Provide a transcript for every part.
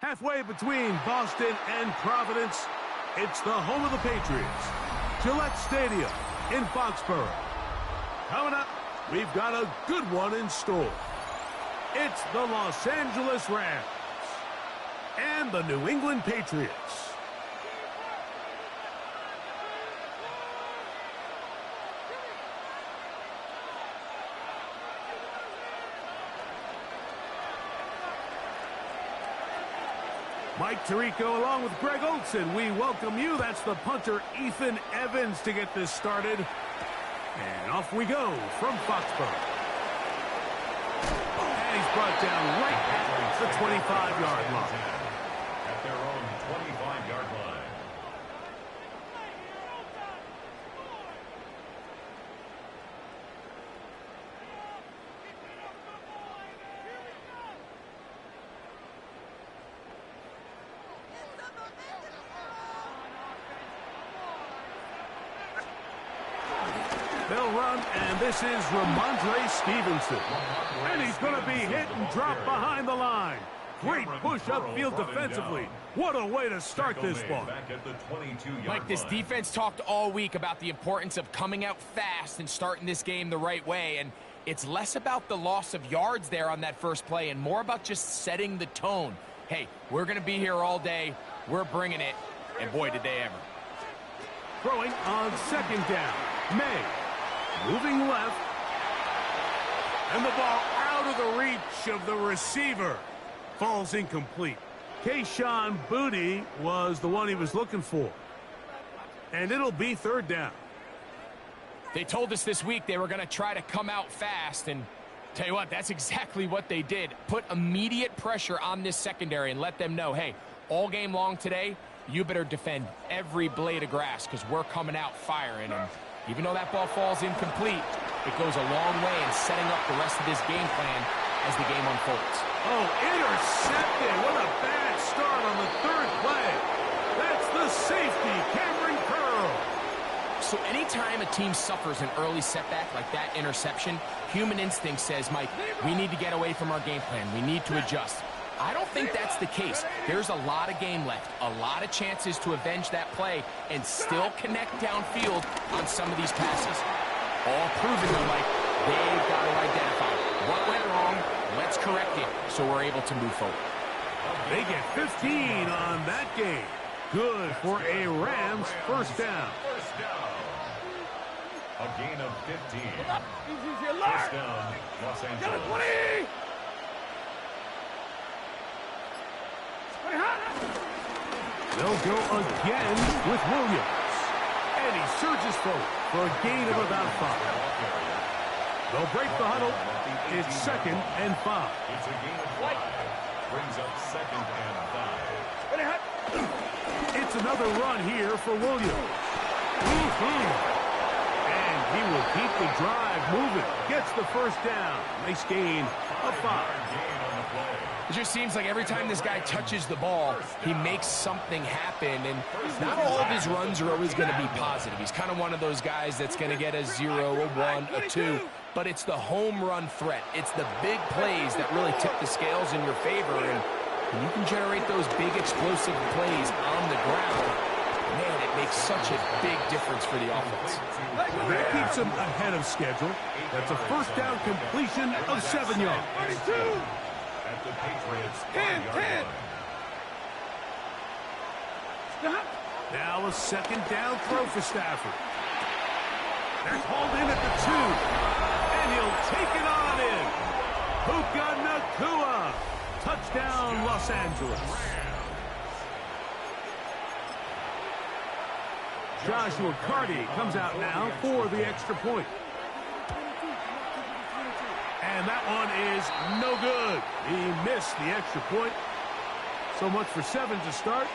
Halfway between Boston and Providence, it's the home of the Patriots, Gillette Stadium in Foxborough. Coming up, we've got a good one in store. It's the Los Angeles Rams and the New England Patriots. Mike Tirico along with Greg Olson. We welcome you. That's the punter, Ethan Evans, to get this started. And off we go from Foxborough. And he's brought down right at the 25-yard line. At their own 25-yard line. They'll run, and this is Ramondre Stevenson. And he's going to be hit and dropped behind the line. Great push upfield defensively. What a way to start this one. Mike, this defense talked all week about the importance of coming out fast and starting this game the right way. And it's less about the loss of yards there on that first play and more about just setting the tone. Hey, we're going to be here all day. We're bringing it. And boy, did they ever. Throwing on second down. May. Moving left. And the ball out of the reach of the receiver. Falls incomplete. Kayshon Boutte was the one he was looking for. And it'll be third down. They told us this week they were going to try to come out fast. And tell you what, that's exactly what they did. Put immediate pressure on this secondary and let them know, hey, all game long today, you better defend every blade of grass because we're coming out firing. And even though that ball falls incomplete, it goes a long way in setting up the rest of this game plan as the game unfolds. Oh, intercepted. What a bad start on the third play. That's the safety, Cameron Curl. So anytime a team suffers an early setback like that interception, human instinct says, Mike, we need to get away from our game plan. We need to adjust. I don't think that's the case. There's a lot of game left, a lot of chances to avenge that play and still connect downfield on some of these passes. All proven, though, Mike, they've got to identify what went wrong, let's correct it, so we're able to move forward. They get 15 on that game. Good for a Rams first down. A gain of 15. First down, Los Angeles. They'll go again with Williams. And he surges forward for a gain of about 5. They'll break the huddle. It's 2nd and 5. It's a gain of 5. Brings up 2nd and 5. It's another run here for Williams. And he will keep the drive moving. Gets the first down. Nice gain of 5. It just seems like every time this guy touches the ball, he makes something happen. And not all of his runs are always going to be positive. He's kind of one of those guys that's going to get a 0, a 1, a 2. But it's the home run threat. It's the big plays that really tip the scales in your favor. And when you can generate those big explosive plays on the ground, man, it makes such a big difference for the offense. That keeps him ahead of schedule. That's a first down completion of 7 yards. 32. At the Patriots 10. Now a second down throw for Stafford. They're called in at the 2. And he'll take it on in. Puka Nacua. Touchdown, Los Angeles. Joshua Carty comes out now for the extra point. And that one is no good. He missed the extra point. So much for 7 to start.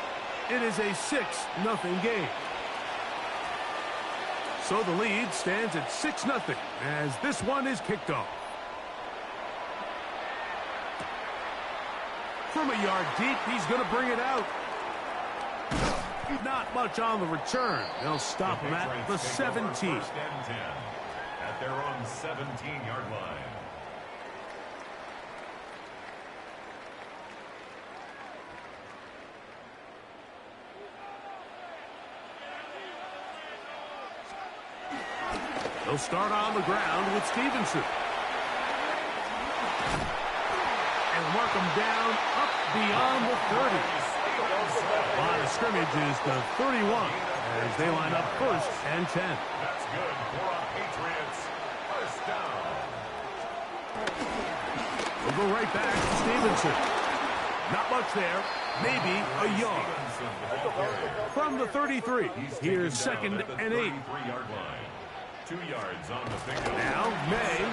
It is a 6-0 game. So the lead stands at 6-0 as this one is kicked off. From a yard deep, he's going to bring it out. Not much on the return. They'll stop him at the 17. First and 10 at their own 17-yard line. They'll start on the ground with Stevenson. And mark them down up beyond the 30. Line of scrimmage is the 31 as they line up 1st and 10. That's good for a Patriots first down. We'll go right back to Stevenson. Not much there. Maybe a yard. From the 33, here's 2nd and 8. 2 yards on the pickup. Now May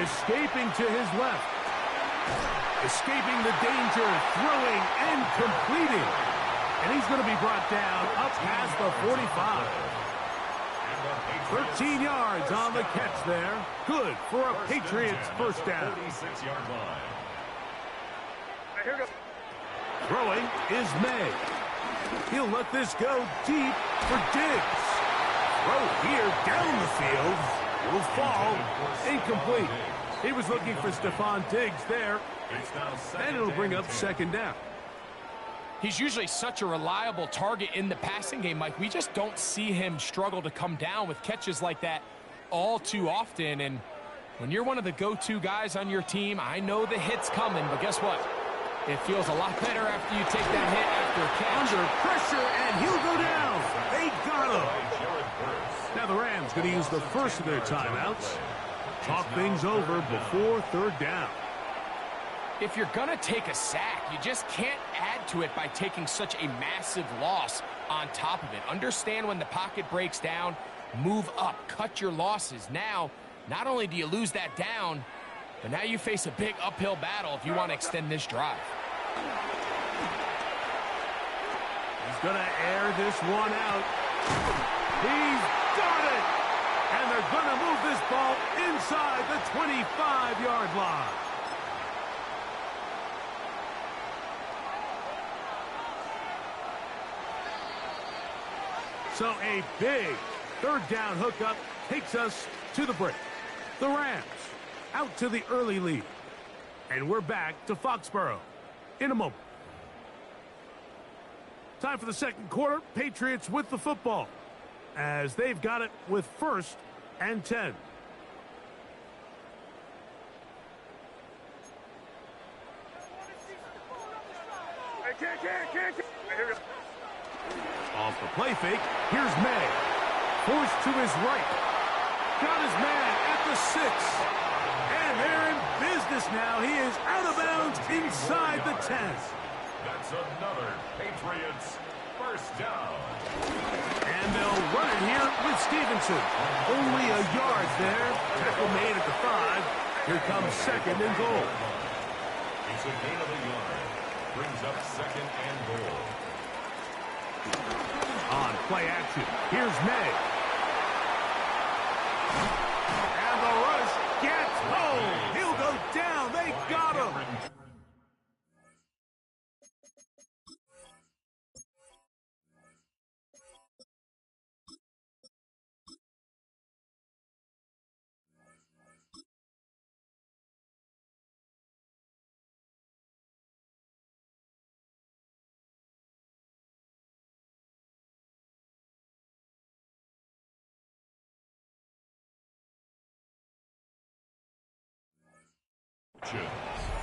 escaping to his left. Escaping the danger, throwing and completing. And he's going to be brought down up past the 45. 13 yards on the catch there. Good for a Patriots first down. 46-yard line. Here we go. Throwing is May. He'll let this go deep for Diggs. Throw here down the field. Will fall. Incomplete. He was looking for Stephon Diggs there. And it'll bring up 2nd down. He's usually such a reliable target in the passing game, Mike. We just don't see him struggle to come down with catches like that all too often. And when you're one of the go-to guys on your team, I know the hit's coming, but guess what? It feels a lot better after you take that hit after a catch. Under pressure, and he'll go down. They got him. Now the Rams going to use the first of their timeouts. Talk things over before 3rd down. If you're going to take a sack, you just can't add to it by taking such a massive loss on top of it. Understand when the pocket breaks down, move up, cut your losses. Now, not only do you lose that down, but now you face a big uphill battle if you want to extend this drive. He's going to air this one out. He's got it! And they're going to move this ball inside the 25-yard line. So a big 3rd down hookup takes us to the break. The Rams out to the early lead. And we're back to Foxborough in a moment. Time for the 2nd quarter. Patriots with the football as they've got it with 1st and 10. Off the play fake, here's May. Forced to his right. Got his man at the 6. And they're in business now. He is out of bounds inside the 10. That's another Patriots first down. And they'll run it here with Stevenson. Only a yard there. Tackle made at the 5. Here comes 2nd and goal. It's a gain of a yard. Brings up 2nd and goal. On play action, here's May. And the rush gets home. He'll go down. They got him.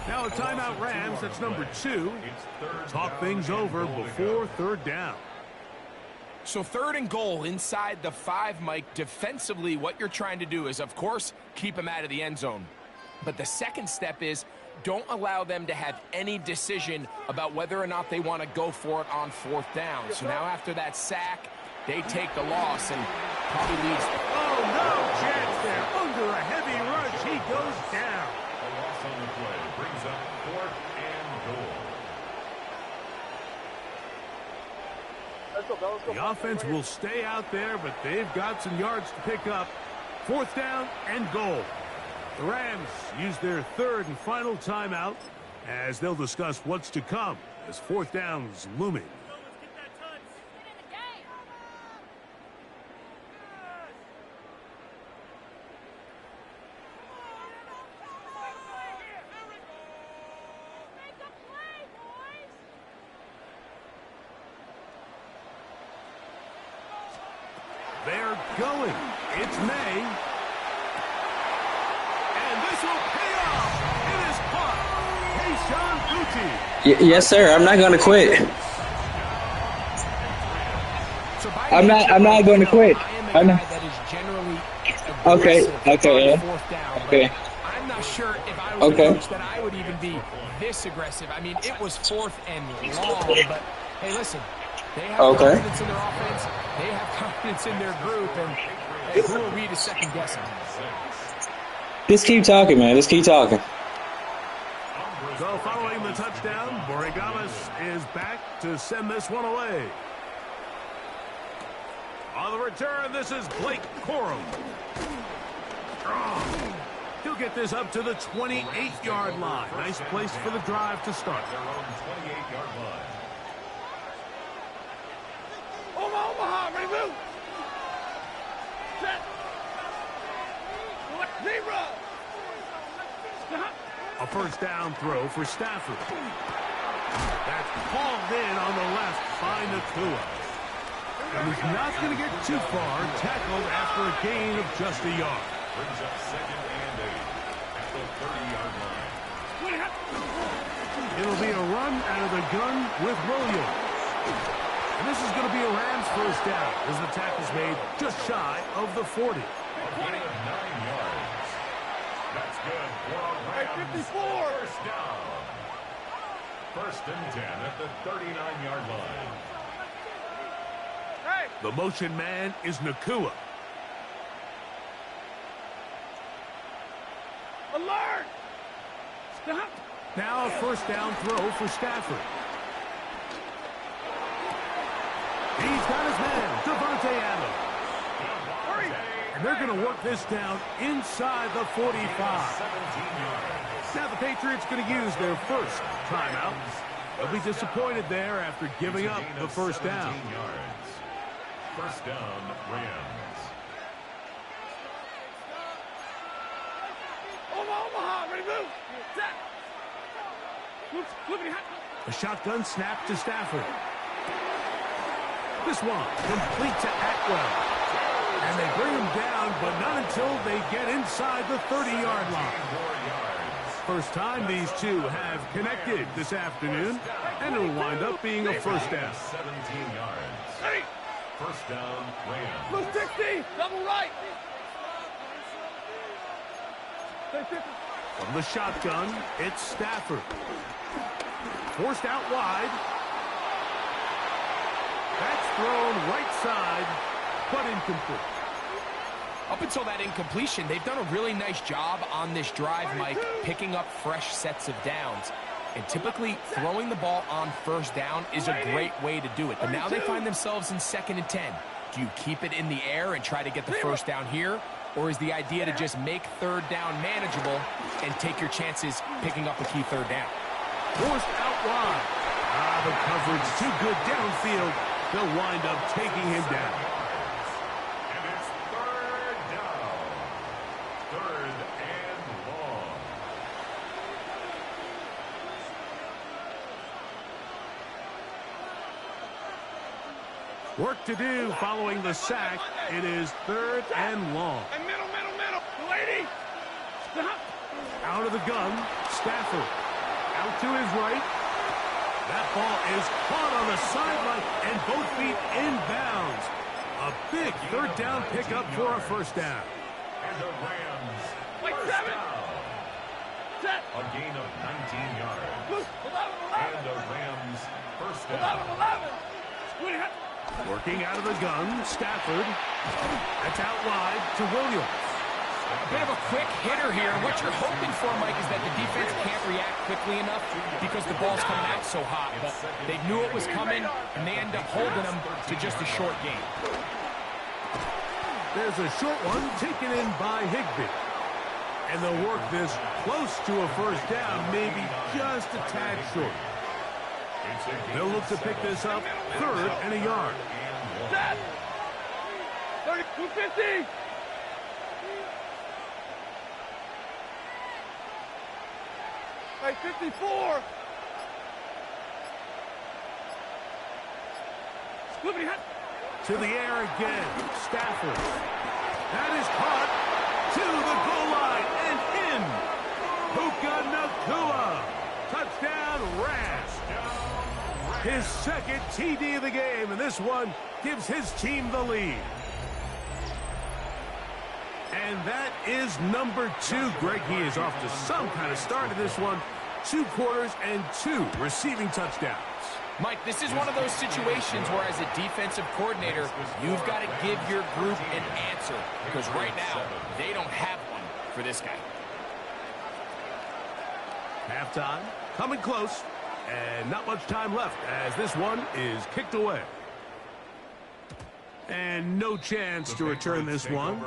Now a timeout Rams, that's number 2. Talk things over before 3rd down. So 3rd and goal inside the 5, Mike. Defensively, what you're trying to do is, of course, keep them out of the end zone. But the second step is don't allow them to have any decision about whether or not they want to go for it on 4th down. So now after that sack, they take the loss and probably leaves. Oh, no chance there. Under a heavy rush, he goes down. A loss on the play brings up 4th and goal. The offense will stay out there, but they've got some yards to pick up. 4th down and goal. The Rams use their 3rd and final timeout as they'll discuss what's to come as 4th down's looming. They're going. It's May. Yes, sir. I'm not going to quit. I'm not going to quit. I am a guy that is generally Okay. Okay. on fourth down, Okay. but I'm not sure if I was Okay. a coach that I would even be this aggressive. I mean, it was fourth and long, but hey, listen, they have confidence in their offense. They have confidence in their group, and hey, who are we to second guess them? Just keep talking, man. Just keep talking. So following the touchdown, Borregales is back to send this one away. On the return, this is Blake Corum. He'll get this up to the 28-yard line. Nice place for the drive to start. Their own 28-yard line. Omaha, ready, move. Set. Zero. A first down throw for Stafford. That's hauled in on the left by Nakua. And he's not going to get too far, tackled after a gain of just a yard. Brings up 2nd and 8 at the 30-yard line. It'll be a run out of the gun with Williams. And this is going to be a Rams first down as the tackle's made just shy of the 40. A gain of 9 yards. That's good for a Rams 54. First down. 1st and 10 at the 39-yard line. The motion man is Nakua. Alert! Stop! Now a first down throw for Stafford. He's got his man, Devontae Adams. And they're going to work this down inside the 45. Now the Patriots going to use their first timeout. They'll be disappointed there after giving up the first down. First down, Rams. Omaha, ready, move. A shotgun snap to Stafford. This one complete to Atwell. And they bring him down, but not until they get inside the 30-yard line. First time these two have connected this afternoon, and it'll wind up being a first down. 17 yards. First down, Rams. Look, 60, double right. From the shotgun, it's Stafford. Forced out wide. That's thrown right side, but incomplete. Up until that incompletion, they've done a really nice job on this drive, Mike, picking up fresh sets of downs. And typically, throwing the ball on first down is a great way to do it. But now they find themselves in 2nd and 10. Do you keep it in the air and try to get the first down here? Or is the idea to just make third down manageable and take your chances picking up a key third down? Forced out wide. The coverage too good downfield. They'll wind up taking him down. And it's 3rd down. 3rd and long. Work to do following the sack. It is 3rd and long. Middle. Lady. Stop. Out of the gun. Stafford. Out to his right. That ball is caught on the sideline and both feet inbounds. A big 3rd down pickup for a first down. And the Rams. First down. Set. A gain of 19 yards. And the Rams first down. Working out of the gun, Stafford. That's out wide to Williams. A bit of a quick hitter here. What you're hoping for, Mike, is that the defense can't react quickly enough because the ball's coming out so hot. But they knew it was coming, and they end up holding them to just a short game. There's a short one taken in by Higbee. And they'll work this close to a first down, maybe just a tad short. They'll look to pick this up 3rd and a yard. 250. Right, 54. To the air again. Stafford. That is caught to the goal line and in. Puka Nakua. His second TD of the game, and this one gives his team the lead. And that is number 2. Greg, he is off to some kind of start in this one. 2 quarters and 2 receiving touchdowns. Mike, this is one of those situations where as a defensive coordinator, you've got to give your group an answer. Because right now, they don't have one for this guy. Halftime, coming close, and not much time left as this one is kicked away. And no chance to return this one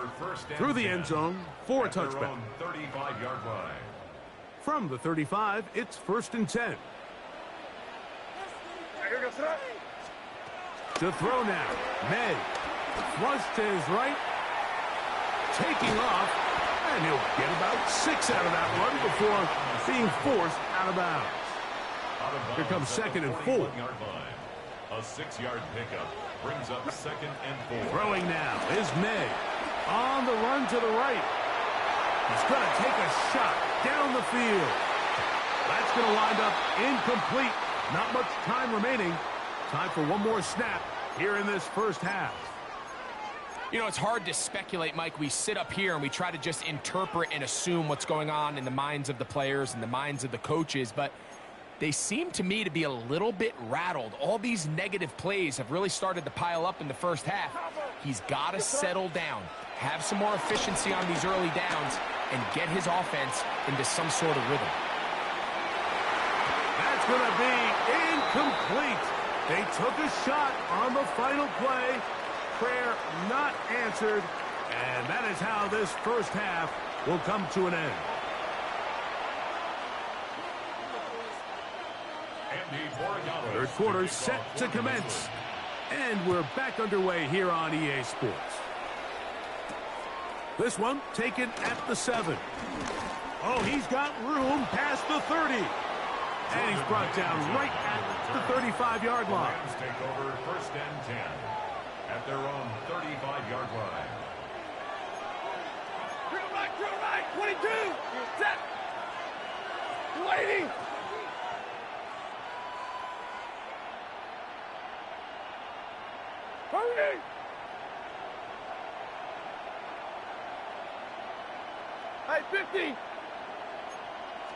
through the end zone for a touchback. 35-yard line. From the 35, it's 1st and 10. To throw now, May flush to his right, taking off, and he'll get about 6 out of that one before being forced out of bounds. Here comes 2nd and 4. A 6-yard pickup brings up 2nd and 4. Throwing now is May on the run to the right. He's going to take a shot down the field. That's going to wind up incomplete. Not much time remaining. Time for one more snap here in this first half. You know, it's hard to speculate, Mike. We sit up here and we try to just interpret and assume what's going on in the minds of the players and the minds of the coaches, but they seem to me to be a little bit rattled. All these negative plays have really started to pile up in the first half. He's got to settle down, have some more efficiency on these early downs, and get his offense into some sort of rhythm. That's going to be incomplete. They took a shot on the final play. Prayer not answered. And that is how this first half will come to an end. Third quarter set to commence. And we're back underway here on EA Sports. This one taken at the 7. Oh, he's got room past the 30. And he's brought down right at the 35-yard line. Rams take over 1st and 10 at their own 35-yard line. Drill right, 22. Set. Waiting. Hurry. Hey, 50.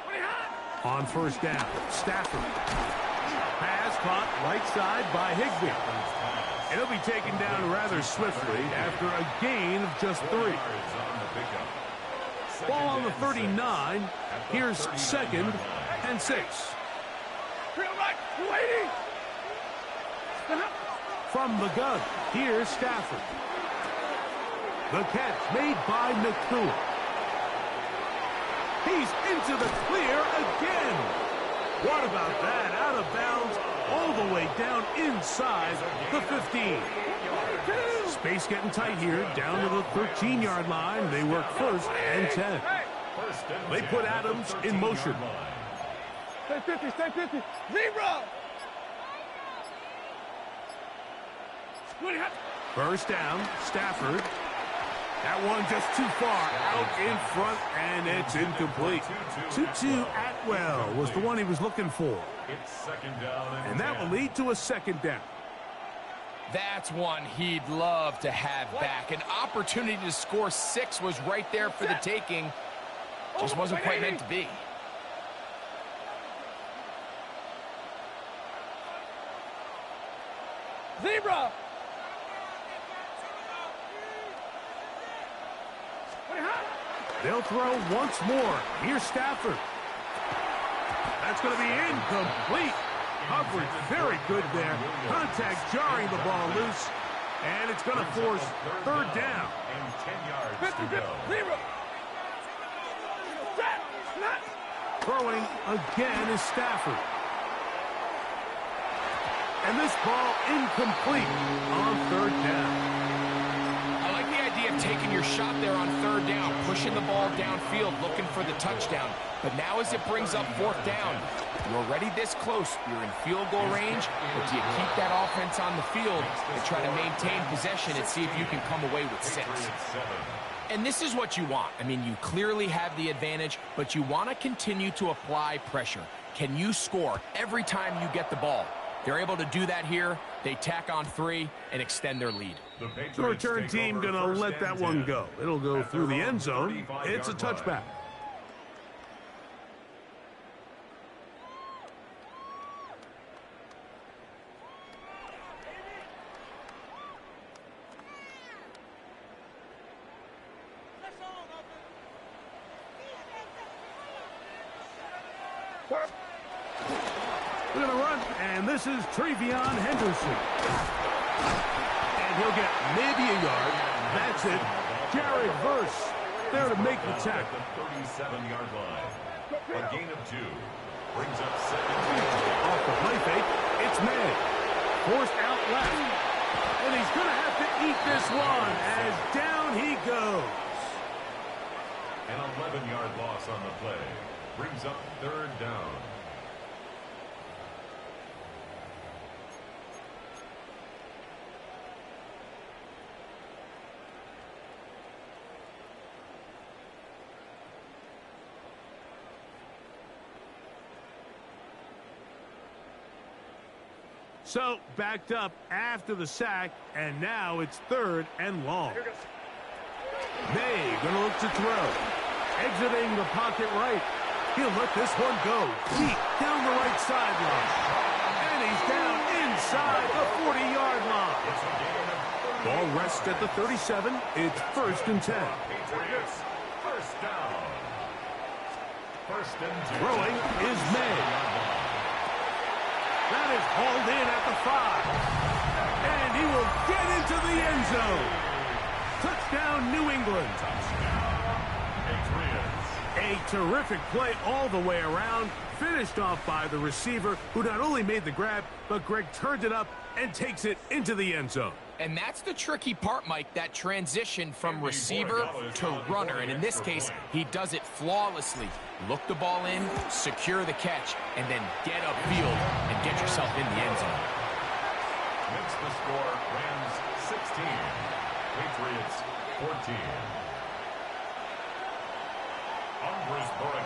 20 hot. On 1st down, Stafford. Pass caught right side by Higbee. And he'll be taken down rather swiftly after a gain of just 3. Ball on the 39. Here's 2nd and 6. Drill right, waiting. From the gun, here's Stafford. The catch made by Nakua. He's into the clear again. What about that? Out of bounds all the way down inside the 15. Space getting tight here. Down to the 13-yard line. They work 1st and 10. They put Adams in motion. Stay 50, stay 50. Zebra. 20 hot. 1st down, Stafford. That one just too far out in front, and it's incomplete. Tutu Atwell was the one he was looking for. It's 2nd down And that will lead to a 2nd down. That's one he'd love to have back. An opportunity to score 6 was right there for the taking. Just wasn't quite meant to be. Zebra. They'll throw once more. Here's Stafford. That's going to be incomplete. Coverage very good there. Contact jarring the ball loose. And it's going to force 3rd down. And 10 yards 50, to go. Zebra. Throwing again is Stafford. And this ball incomplete on 3rd down. I like the idea of taking your shot there on 3rd down, pushing the ball downfield, looking for the touchdown. But now as it brings up 4th down, you're already this close. You're in field goal range, but do you keep that offense on the field and try to maintain possession and see if you can come away with 6? And this is what you want. I mean, you clearly have the advantage, but you want to continue to apply pressure. Can you score every time you get the ball? They're able to do that here. They tack on 3 and extend their lead. The return team going to let that one go. It'll go through the end zone. It's a touchback. We're going to run, and this is Trevion Henderson. And he'll get maybe a yard. That's it. Jared Verse there to make the tackle. The 37-yard line. A gain of 2. Brings up 7. Off the play fake, it's May. Forced out left. And he's going to have to eat this one as down he goes. An 11-yard loss on the play. Brings up 3rd down. So, backed up after the sack, and now it's 3rd and long. May gonna look to throw. Exiting the pocket right. He'll let this one go deep down the right sideline. And he's down inside the 40-yard line. Ball rests at the 37. It's 1st and 10. Patriots, 1st down. 1st and 10. Throwing is May. That is hauled in at the 5. And he will get into the end zone. Touchdown, New England. A terrific play all the way around. Finished off by the receiver, who not only made the grab, but Greg turned it up and takes it into the end zone. And that's the tricky part, Mike, that transition from receiver to runner. And in this case, he does it flawlessly. Look the ball in, secure the catch, and then get upfield and get yourself in the end zone. Makes the score Rams 16, Patriots 14.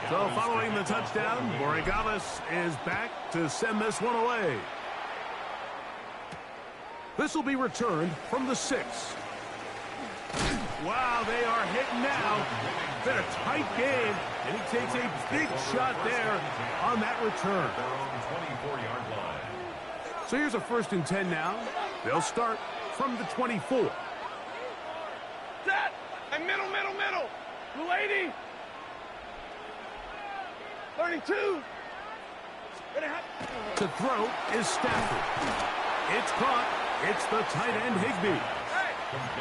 So following the touchdown, Borregales is back to send this one away. This will be returned from the 6. Wow, they are hitting now. Been a tight game, and he takes a big shot there on that return. So here's a 1st and 10 now. They'll start from the 24. Set! And middle. Blue 80. 32. To throw is Stafford. It's caught. It's the tight end, Higbee.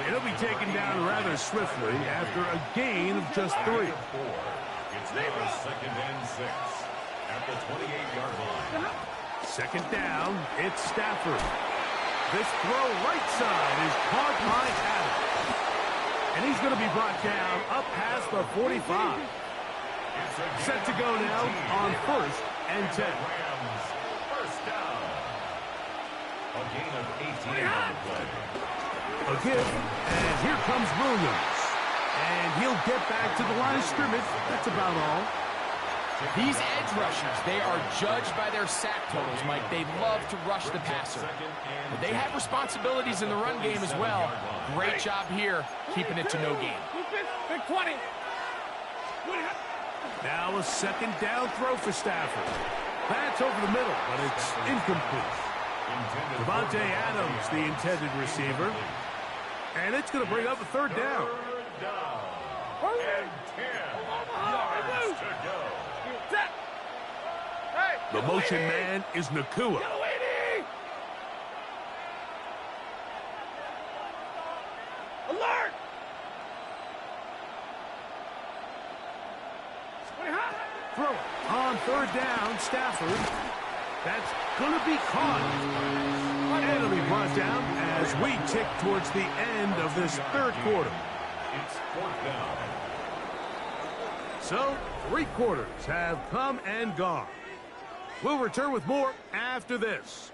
It'll be taken down rather swiftly after a gain of just 3. It's now 2nd and 6 at the 28-yard line. 2nd down, it's Stafford. This throw right side is caught by Adams. And he's going to be brought down up past the 45. Set to go now on 1st and 10. Rams, 1st down. A gain of 18 on the play. A give, and here comes Williams. And he'll get back to the line of scrimmage. That's about all. These edge rushers, they are judged by their sack totals, Mike. They love to rush the passer. But they have responsibilities in the run game as well. Great job here, keeping it to no gain. Big 20. Now a 2nd down throw for Stafford. That's over the middle, but it's incomplete. Devontae Adams, the intended receiver. And it's going to bring up a 3rd down. And 10 yards to go. The motion man is Nakua. Alert! Throw it on 3rd down, Stafford. That's going to be caught. And it'll be brought down as we tick towards the end of this 3rd quarter. It's 4th down. So, 3 quarters have come and gone. We'll return with more after this.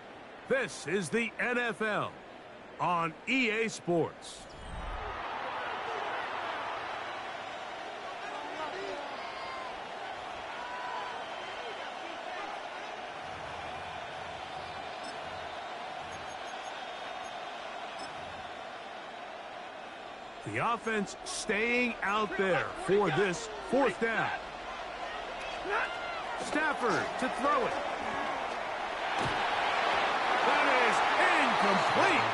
This is the NFL on EA Sports. The offense staying out there for this fourth down. Stafford to throw it. That is incomplete.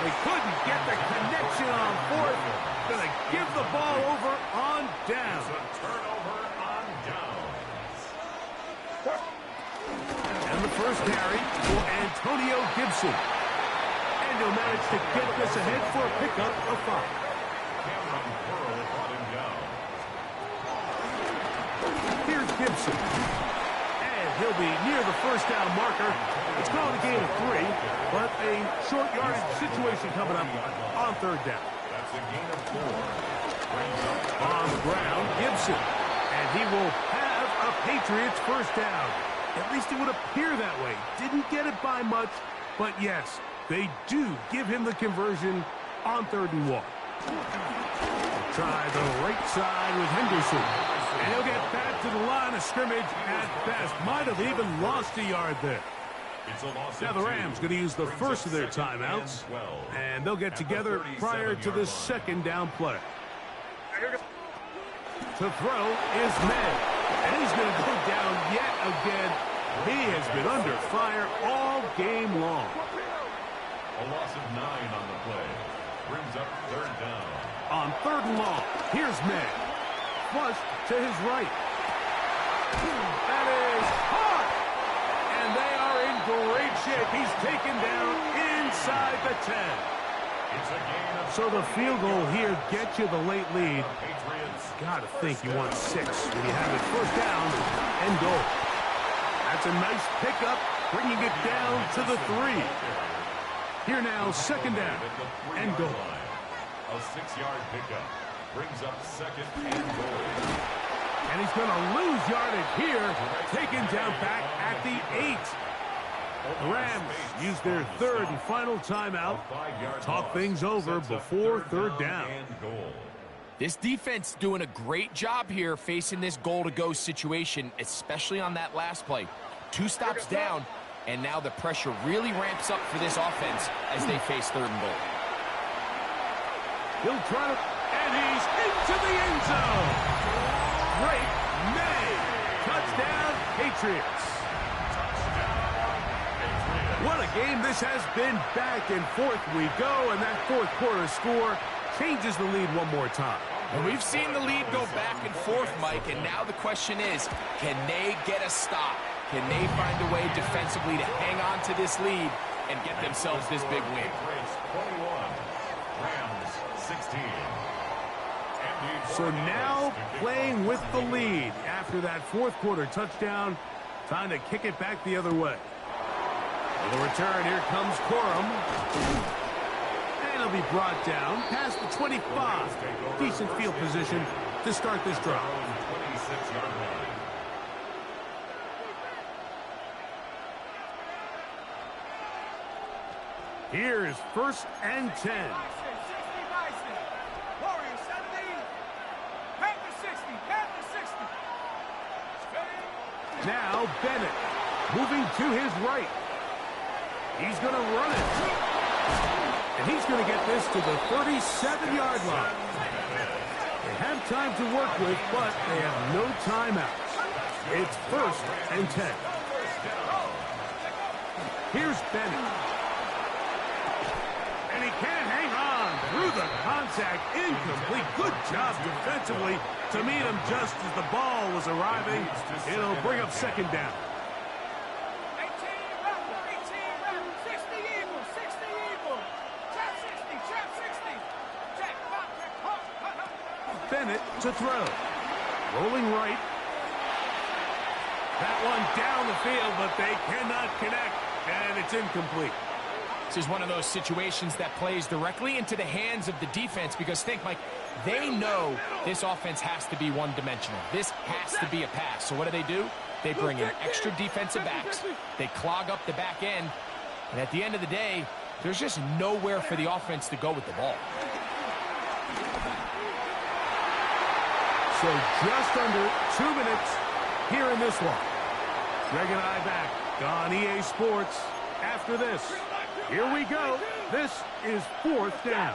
They couldn't get the connection on fourth. Gonna give the ball over on down. It's a turnover on downs. And the first carry for Antonio Gibson. And he'll manage to get this ahead for a pickup of 5. Cameron Pearl brought him down. Here's Gibson. And he'll be near the first down marker. It's called a gain of 3, but a short yardage situation coming up on third down. That's a gain of 4. On the ground, Gibson. And he will have a Patriots first down. At least it would appear that way. Didn't get it by much, but yes, they do give him the conversion on 3rd and 1. Try the right side with Henderson. And he'll get back to the line of scrimmage at best. Might have even lost a yard there. It's a loss Now of the 2. Rams going to use the first of their timeouts. And they'll get together prior to the second down play. To throw is May. And he's going to go down yet again. He has been under fire all game long. A loss of 9 on the play. Brings up 3rd down. On 3rd and long, here's May. Flush to his right. That is hot. And they are in great shape. He's taken down inside the 10. It's a gain of So the field goal here gets you the late lead. Patriots. Gotta think you want 6 when you have it first down and goal. That's a nice pickup, bringing it down to the 3. Here now, second down and goal. A 6-yard pickup brings up 2nd and goal. And he's going to lose yardage here, taken down back at the 8. The Rams use their 3rd and final timeout. Talk things over before 3rd down. This defense doing a great job here facing this goal-to-go situation, especially on that last play. 2 stops down, and now the pressure really ramps up for this offense as they face 3rd and goal. He'll try to, and he's into the end zone. Great May. Touchdown, Patriots. What a game this has been. Back and forth we go, and that 4th quarter score changes the lead one more time. And we've seen the lead go back and forth, Mike, and now the question is, can they get a stop? Can they find a way defensively to hang on to this lead and get themselves this big win? 21, Rams 16. So now playing with the lead after that 4th quarter touchdown, time to kick it back the other way. For the return, here comes Corum. And he'll be brought down past the 25. Decent field position to start this drive. 26-yard line. Here's 1st and 10. Now Bennett moving to his right. He's going to run it. And he's going to get this to the 37-yard line. They have time to work with, but they have no timeouts. It's 1st and 10. Here's Bennett. And he can't hang on through the contact. Incomplete. Good job defensively to meet him just as the ball was arriving. It'll bring up 2nd down. Bennett to throw. Rolling right. That one down the field, but they cannot connect, and it's incomplete. This is one of those situations that plays directly into the hands of the defense because think, Mike, they know this offense has to be one-dimensional. This has to be a pass. So what do? They bring in extra defensive backs. They clog up the back end. And at the end of the day, there's just nowhere for the offense to go with the ball. So just under 2 minutes here in this one. Greg and I back on EA Sports after this. Here we go. This is 4th down.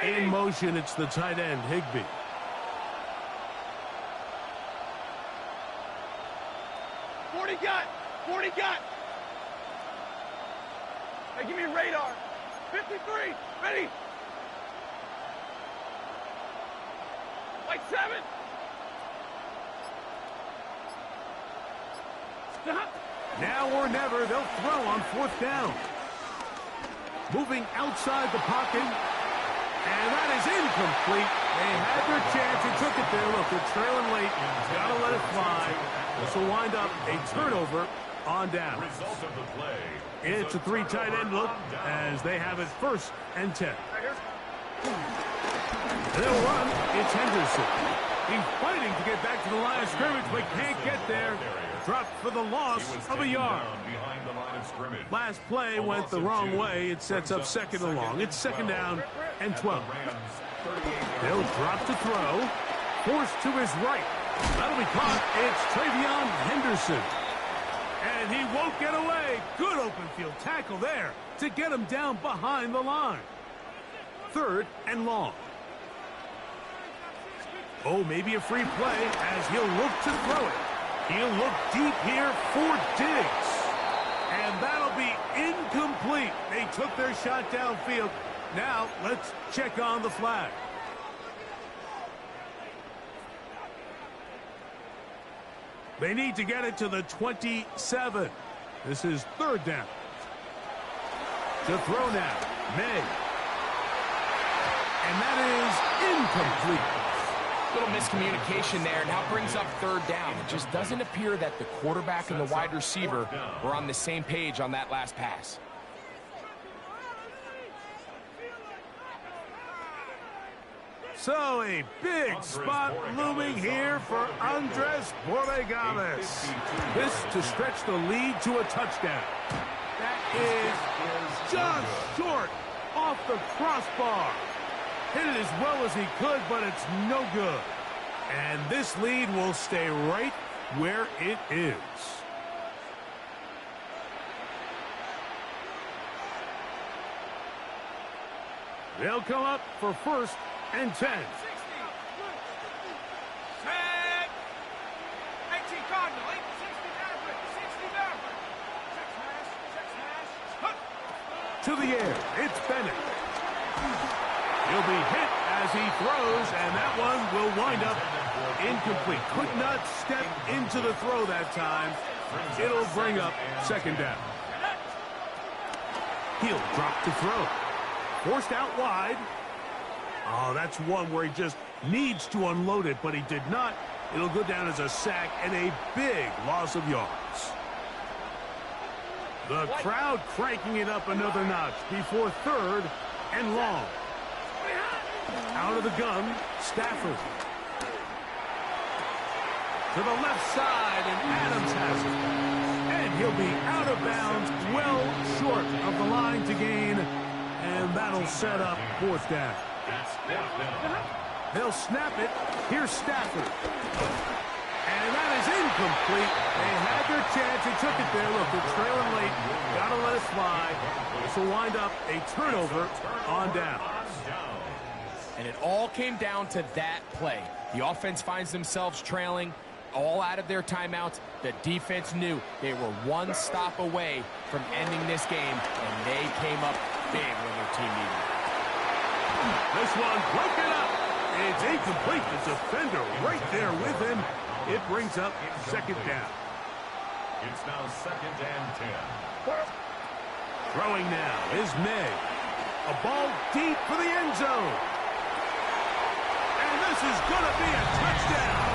In motion, it's the tight end, Higbee. Forty got. Hey, give me a radar. 53. Ready. Like 7. Stop. Now or never, they'll throw on 4th down. Moving outside the pocket. And that is incomplete. They had their chance. They took it there. Look, they're trailing late. Got to let it fly. This will wind up a turnover on down. Result of the play. It's a 3 tight end look as they have it 1st and 10. They'll run. It's Henderson. He's fighting to get back to the line of scrimmage, but can't get there. Dropped for the loss of a yard. Behind the line of scrimmage. Last play went the wrong way. It sets up 2nd and long. It's 2nd down and 12. They'll drop to throw. Forced to his right. That'll be caught. It's Travion Henderson. And he won't get away. Good open field tackle there to get him down behind the line. 3rd and long. Oh, maybe a free play as he'll look to throw it. He'll look deep here for Diggs. And that'll be incomplete. They took their shot downfield. Now, let's check on the flag. They need to get it to the 27. This is 3rd down. To throw now, May. And that is incomplete. Little miscommunication there. Now brings up 3rd down. It just doesn't appear that the quarterback and the wide receiver were on the same page on that last pass. So a big spot looming here for Andres Borregales. This to stretch the lead to a touchdown. That is just short off the crossbar. Hit it as well as he could, but it's no good. And this lead will stay right where it is. They'll come up for 1st and 10. 60. Set. 18 Cardinal. 60 Maverick. 60 Maverick. Six mash. To the air, it's Bennett. He'll be hit as he throws, and that one will wind up incomplete. Could not step into the throw that time. It'll bring up 2nd down. He'll drop to throw. Forced out wide. Oh, that's one where he just needs to unload it, but he did not. It'll go down as a sack and a big loss of yards. The crowd cranking it up another notch before 3rd and long. Out of the gun, Stafford. To the left side, and Adams has it. And he'll be out of bounds, well short of the line to gain. And that'll set up 4th down. They'll snap it. Here's Stafford. And that is incomplete. They had their chance. They took it there. Look, they're trailing late. Got to let it fly. This will wind up a turnover on down. And it all came down to that play. The offense finds themselves trailing, all out of their timeouts. The defense knew they were one stop away from ending this game, and they came up big when their team needed it. This one broken up. It's incomplete. The defender right there with him. It brings up 2nd down. It's now 2nd and 10. Throwing now is May. A ball deep for the end zone. And this is going to be a touchdown.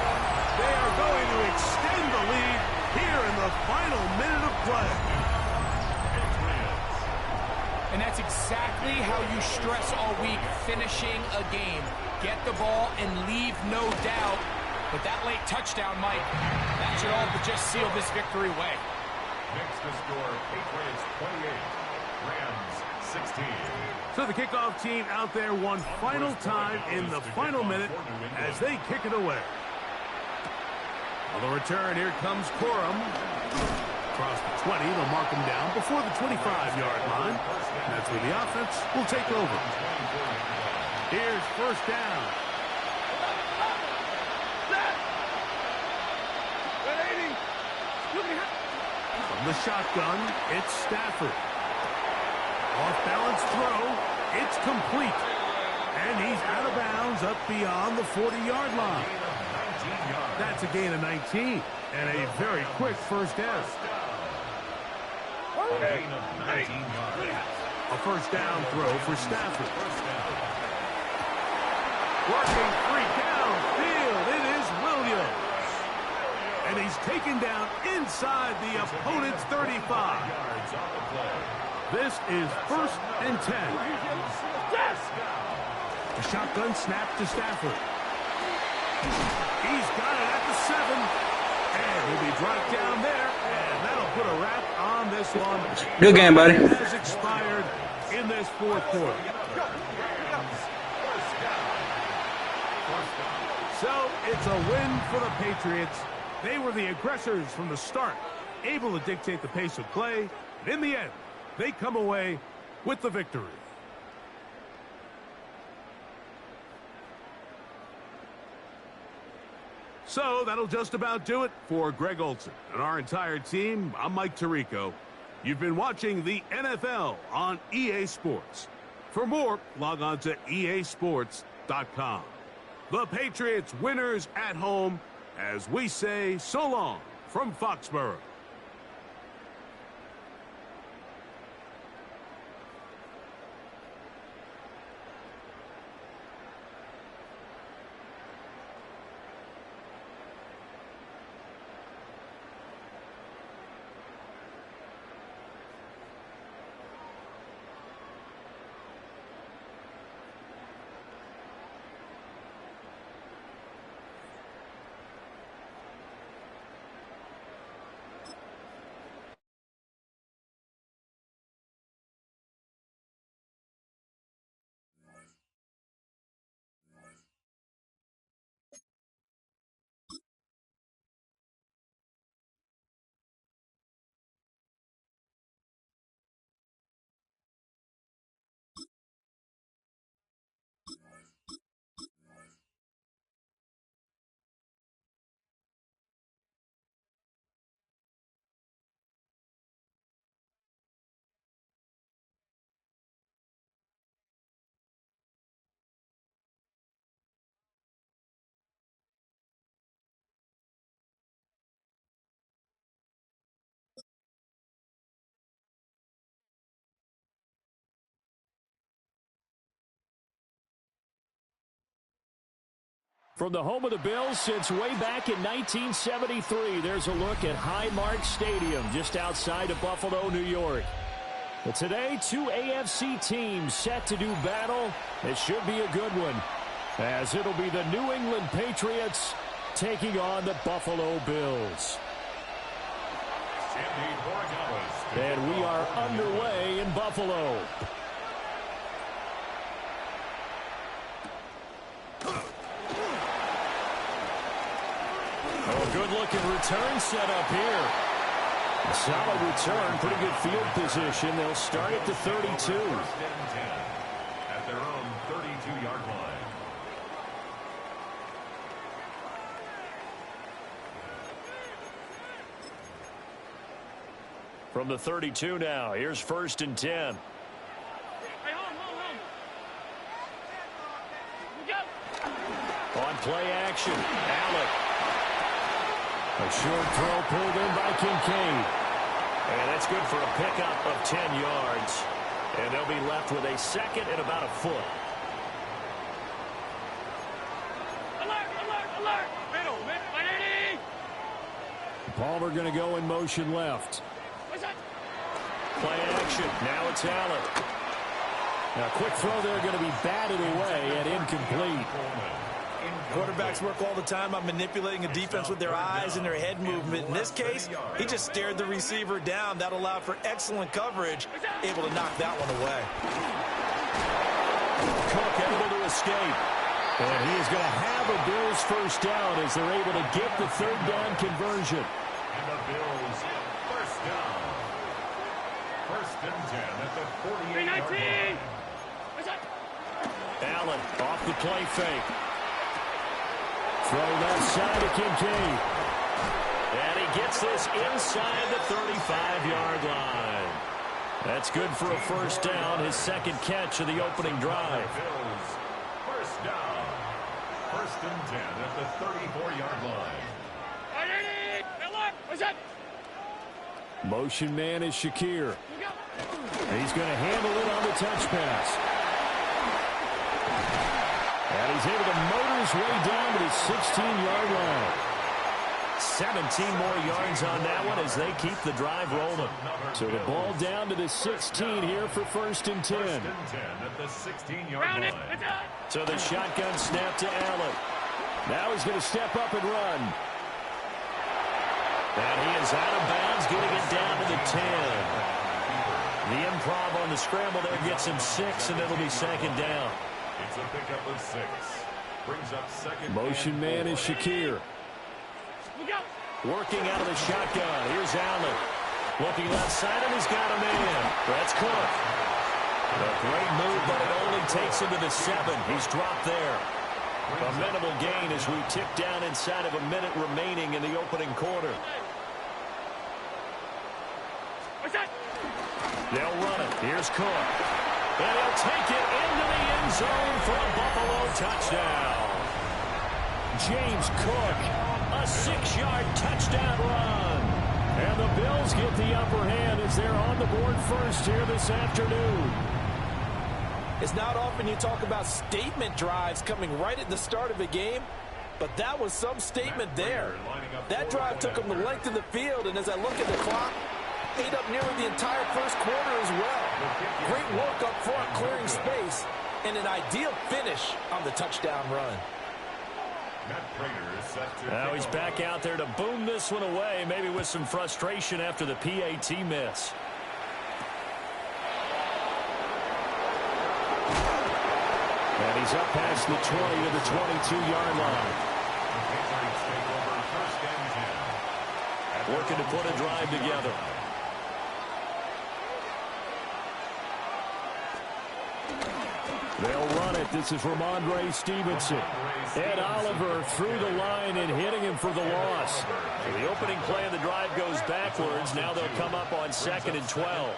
They are going to extend the lead here in the final minute of play. And that's exactly how you stress all week, finishing a game. Get the ball and leave no doubt. But that late touchdown, Mike, that should all but just seal this victory away. Next to score, Patriots 28, Rams 16. So the kickoff team out there one final time in the final minute as they kick it away. On the return, here comes Corum. Across the 20, they'll mark him down before the 25-yard line. And that's where the offense will take over. Here's first down. From the shotgun, it's Stafford. Off-balance throw. It's complete. And he's out of bounds up beyond the 40-yard line. That's a gain of 19. And a very quick first down. A first down throw for Stafford. Working free downfield. It is Williams. And he's taken down inside the opponent's 35. This is first and 10. The shotgun snap to Stafford. He's got it at the 7. And he'll be dropped down there. And that'll put a wrap on this one. Good game, buddy. It has expired in this fourth quarter. So it's a win for the Patriots. They were the aggressors from the start, able to dictate the pace of play. And in the end, they come away with the victory. So that'll just about do it for Greg Olson and our entire team. I'm Mike Tirico. You've been watching the NFL on EA Sports. For more, log on to easports.com. The Patriots winners at home as we say so long from Foxborough. From the home of the Bills since way back in 1973, there's a look at Highmark Stadium just outside of Buffalo, New York. But today, two AFC teams set to do battle. It should be a good one, as it'll be the New England Patriots taking on the Buffalo Bills. And we are underway in Buffalo. Good-looking return set up here. A solid return, pretty good field position. They'll start at the 32. At their own 32-yard line. From the 32 now, here's first and 10. On play action, Allen. A short throw pulled in by Kincaid. And that's good for a pickup of 10 yards. And they'll be left with a second and about a foot. Alert! Middle, 180! Palmer going to go in motion left. Play action. Now it's Allen. Now, quick throw there going to be batted away and incomplete. Quarterbacks work all the time on manipulating a defense with their eyes and their head movement. In this case, he just stared the receiver down. That allowed for excellent coverage, able to knock that one away. Cook able to escape. And he is going to have a Bills first down as they're able to get the third down conversion. And the Bills first down. First and 10 at the 48-yard line. Allen play fake. Throw left side to Kincaid. And he gets this inside the 35-yard line. That's good for a first down, his second catch of the opening drive. First down. First and 10 at the 34-yard line. Motion man is Shakir. He's going to handle it on the touch pass. And he's able to motor his way down to the 16-yard line. 17 more yards on that one as they keep the drive rolling. So the ball down to the 16 here for first and 10. First and 10 at the 16-yard line. So the shotgun snap to Allen. Now he's going to step up and run. And he is out of bounds, getting it down to the 10. The improv on the scramble there gets him 6, and it'll be second down. It's a pickup of 6. Brings up second. Motion man is Shakir. Working out of the shotgun. Here's Allen. Looking left side, and he's got a man. That's Cook. A great move, but it only takes him to the 7. He's dropped there. A minimal gain as we tick down inside of a minute remaining in the opening quarter. They'll run it. Here's Cook. And he'll take it into the end zone for a Buffalo touchdown. James Cook, a 6-yard touchdown run. And the Bills get the upper hand as they're on the board first here this afternoon. It's not often you talk about statement drives coming right at the start of a game, but that was some statement there. That drive took them the length of the field, and as I look at the clock, ate up nearly the entire first quarter as well. Great work up front, clearing space, and an ideal finish on the touchdown run. Now he's back out there to boom this one away, maybe with some frustration after the PAT miss. And he's up past the 20 to the 22-yard line. Working to put a drive together. They'll run it. This is Ramondre Stevenson. Ed Oliver through the line and hitting him for the loss. So the opening play of the drive goes backwards. Now they'll come up on 2nd and 12.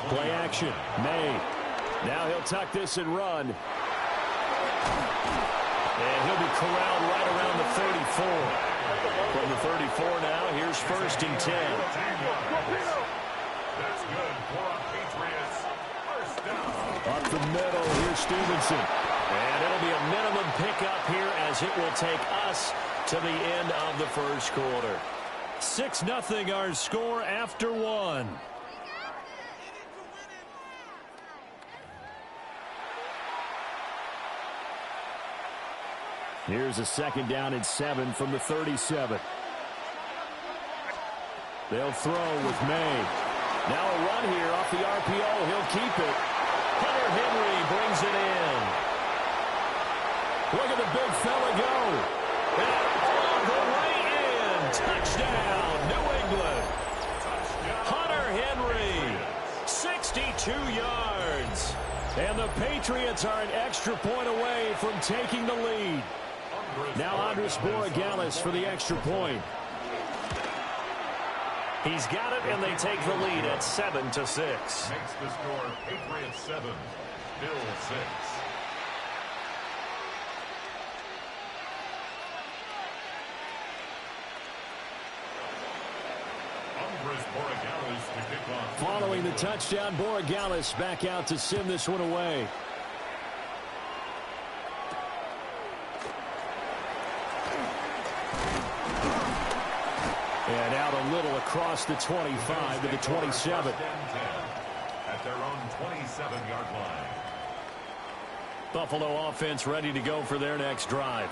Play action. May. Now he'll tuck this and run. And he'll be corralled right around the 34. From the 34 now, here's first and 10. That's good for a Patriots. First down. Up the middle, here's Stevenson. And it'll be a minimum pickup here as it will take us to the end of the first quarter. 6-0 our score after 1. Here's a second down and 7 from the 37. They'll throw with May. Now a run here off the RPO. He'll keep it. Hunter Henry brings it in. Look at the big fella go. And all the way in. Touchdown, New England. Hunter Henry, 62 yards. And the Patriots are an extra point away from taking the lead. Now Andres Borregales for the extra point. He's got it, and they take the lead at 7-6. Makes the score Patriots 7, Bills 6. Following the touchdown, Borregales back out to send this one away. And out a little across the 25 to the 27. At their own 27-yard line. Buffalo offense ready to go for their next drive.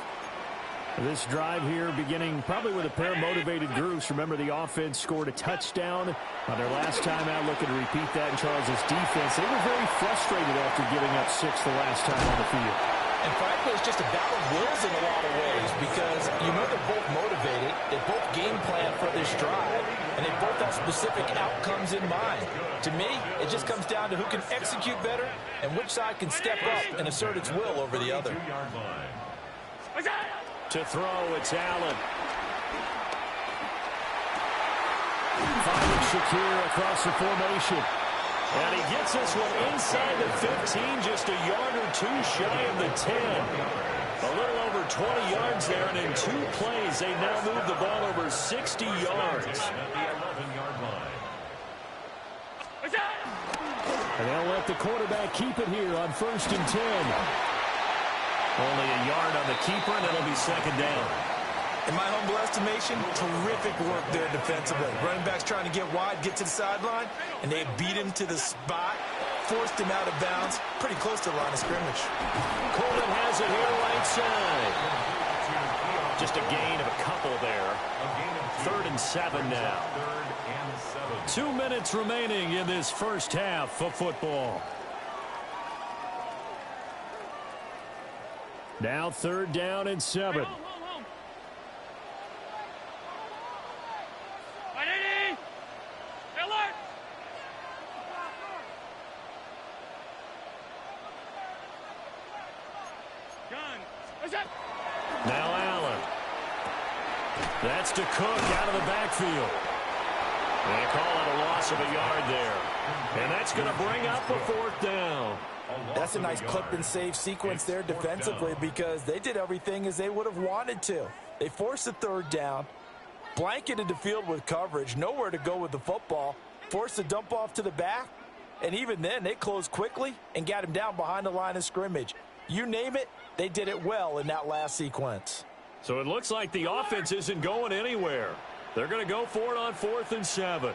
This drive here beginning probably with a pair of motivated groups. Remember, the offense scored a touchdown on their last time out, looking to repeat that in Charles' defense. They were very frustrated after giving up 6 the last time on the field. And frankly, it's just a battle of wills in a lot of ways because you know they're both motivated. They both game plan for this drive. and they both have specific outcomes in mind. To me, it just comes down to who can execute better and which side can step up and assert its will over the other. To throw, it's Allen. Finding Shakir across the formation. And he gets this one inside the 15, just a yard or two shy of the 10. A little over 20 yards there, and in 2 plays, they now move the ball over 60 yards. And they'll let the quarterback keep it here on 1st and 10. Only a yard on the keeper, and it'll be 2nd down. In my humble estimation, terrific work there defensively. Running back's trying to get wide, get to the sideline, and they beat him to the spot, forced him out of bounds, pretty close to the line of scrimmage. Coleman has it here right side. Just a gain of a couple there. 3rd and 7 now. 2 minutes remaining in this first half of football. Now 3rd down and 7. Now Allen. That's to Cook out of the backfield. They call it a loss of a yard there. And that's going to bring up a 4th down. That's a nice clip and save sequence there defensively because they did everything as they would have wanted to. They forced the 3rd down, blanketed the field with coverage, nowhere to go with the football, forced the dump off to the back, and even then they closed quickly and got him down behind the line of scrimmage. You name it, they did it well in that last sequence. So it looks like the offense isn't going anywhere. They're going to go for it on 4th and 7.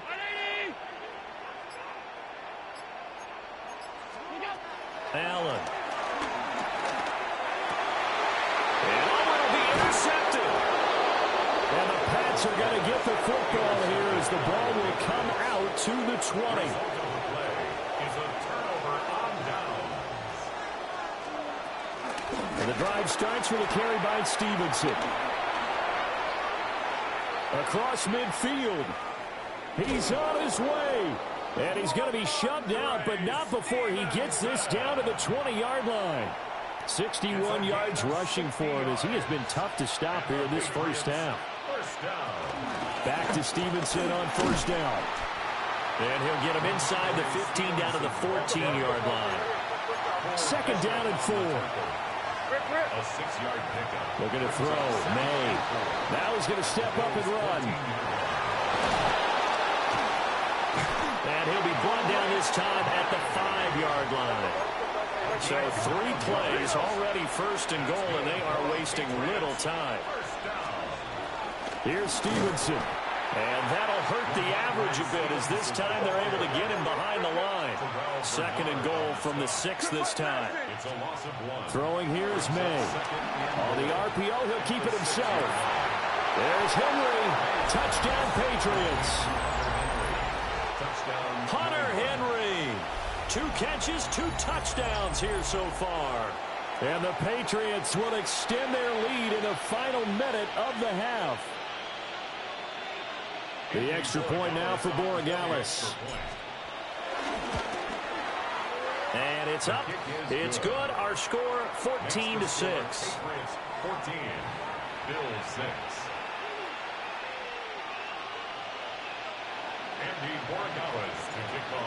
Allen. And will be intercepted. And the Pats are going to get the football here as the ball will come out to the 20. And the drive starts with a carry by Stevenson. Across midfield. He's on his way. And he's going to be shoved out, but not before he gets this down to the 20-yard line. 61 yards rushing for him as he has been tough to stop here this first half. Back to Stevenson on 1st down. And he'll get him inside the 15 down to the 14-yard line. 2nd down and 4. A 6-yard pickup. Looking to throw. May. Now he's going to step up and run. And he'll be brought down this time at the 5-yard line. So 3 plays already 1st and goal, and they are wasting little time. Here's Stevenson. And that'll hurt the average a bit as this time they're able to get him behind the line. 2nd and goal from the 6 this time. Throwing here is May. On the RPO, he'll keep it himself. There's Henry. Touchdown, Patriots. Hunter Henry. 2 catches, 2 touchdowns here so far. And the Patriots will extend their lead in the final minute of the half. The extra point now for Borregales. And it's up. It's good. Our score, 14-6. 14, Bills 6.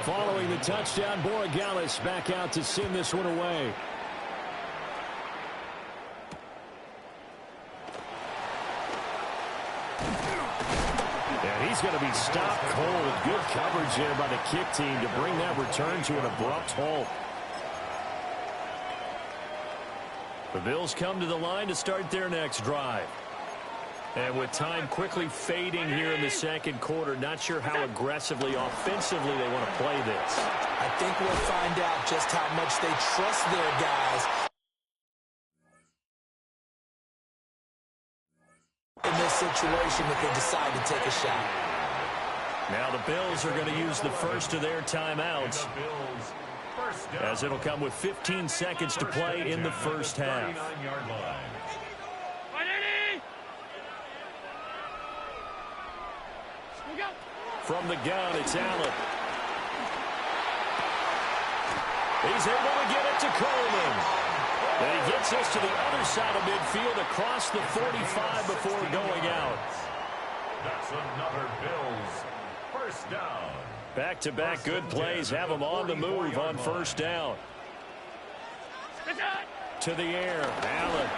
Following the touchdown, Borregales back out to send this one away. And he's going to be stopped cold. Good coverage there by the kick team to bring that return to an abrupt halt. The Bills come to the line to start their next drive. And with time quickly fading here in the 2nd quarter, not sure how aggressively, offensively they want to play this. I think we'll find out just how much they trust their guys in this situation if they decide to take a shot. Now the Bills are going to use the first of their timeouts, as it'll come with 15 seconds to play in the first half. From the gun, it's Allen. He's able to get it to Coleman. And he gets this to the other side of midfield across the 45 before going out. That's another Bills first down. Back-to-back good plays have him on the move on first down. To the air, Allen.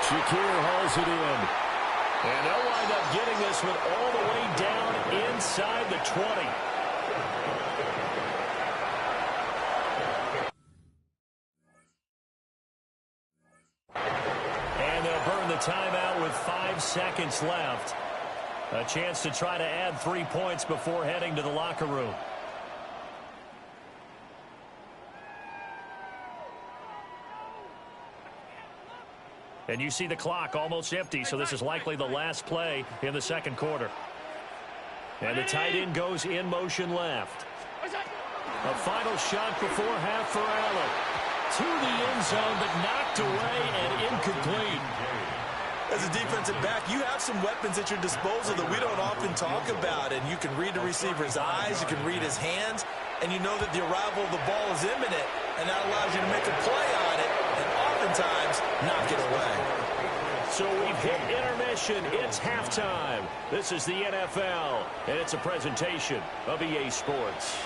Shakir hauls it in. And they'll wind up getting this one all the way down inside the 20. And they'll burn the timeout with 5 seconds left. A chance to try to add 3 points before heading to the locker room. And you see the clock almost empty, so this is likely the last play in the second quarter. And the tight end goes in motion left. A final shot before half for Allen. To the end zone, but knocked away and incomplete. As a defensive back, you have some weapons at your disposal that we don't often talk about. And you can read the receiver's eyes, you can read his hands, and you know that the arrival of the ball is imminent. And that allows you to make a play on it, and oftentimes knock it away. So we've hit intermission. It's halftime. This is the NFL, and it's a presentation of EA Sports.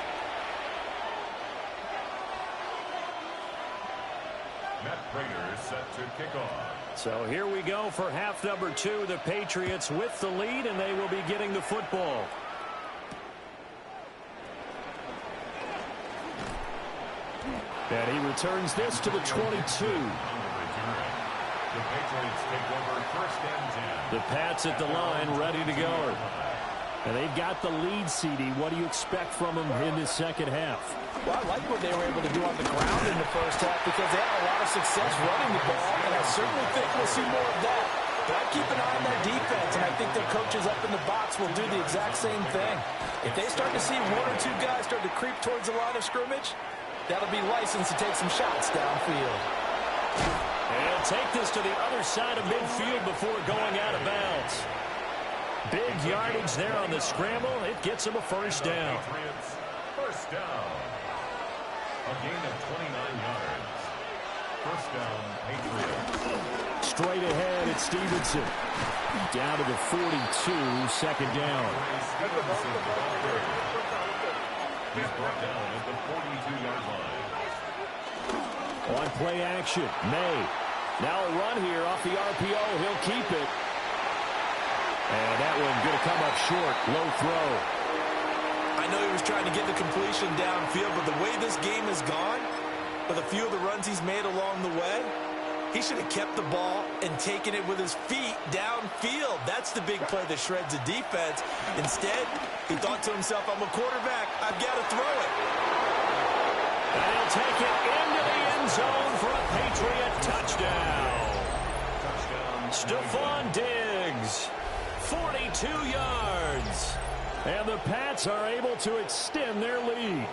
Matt Prater set to kick off. So here we go for half number 2. The Patriots with the lead, and they will be getting the football. And he returns this to the 22. The Patriots take over first and 10. The Pats at the line, ready to go. And they've got the lead, CD. What do you expect from them in this second half? Well, I like what they were able to do on the ground in the first half because they had a lot of success running the ball, and I certainly think we'll see more of that. But I keep an eye on that defense, and I think their coaches up in the box will do the exact same thing. If they start to see 1 or 2 guys start to creep towards the line of scrimmage, that'll be licensed to take some shots downfield. And take this to the other side of midfield before going out of bounds. Big yardage there on the scramble. It gets him a first down. Patriots first down. A gain of 29 yards. First down, Patriots. Straight ahead, it's Stevenson. Down to the 42, second down. He's brought down at the 42-yard line. On play action, May. Now a run here off the RPO. He'll keep it. And that one going to come up short. Low throw. I know he was trying to get the completion downfield, but the way this game has gone, with a few of the runs he's made along the way, he should have kept the ball and taken it with his feet downfield. That's the big play that shreds the defense. Instead, he thought to himself, I'm a quarterback. I've got to throw it. And he'll take it into the end zone for a Patriot touchdown. Stephon Diggs, 42 yards. And the Pats are able to extend their lead.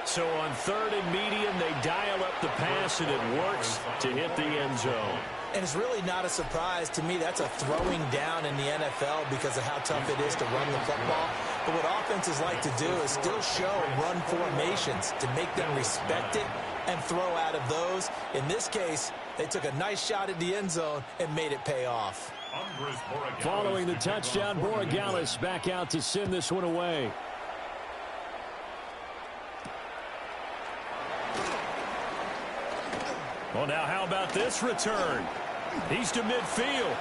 So on third and medium, they dial up the pass, and it works to hit the end zone. And it's really not a surprise to me. That's a throwing down in the NFL because of how tough it is to run the football. But what offenses like to do is still show run formations to make them respect it and throw out of those. In this case, they took a nice shot at the end zone and made it pay off. Following the touchdown, Borregales back out to send this one away. Well, now how about this return? He's to midfield.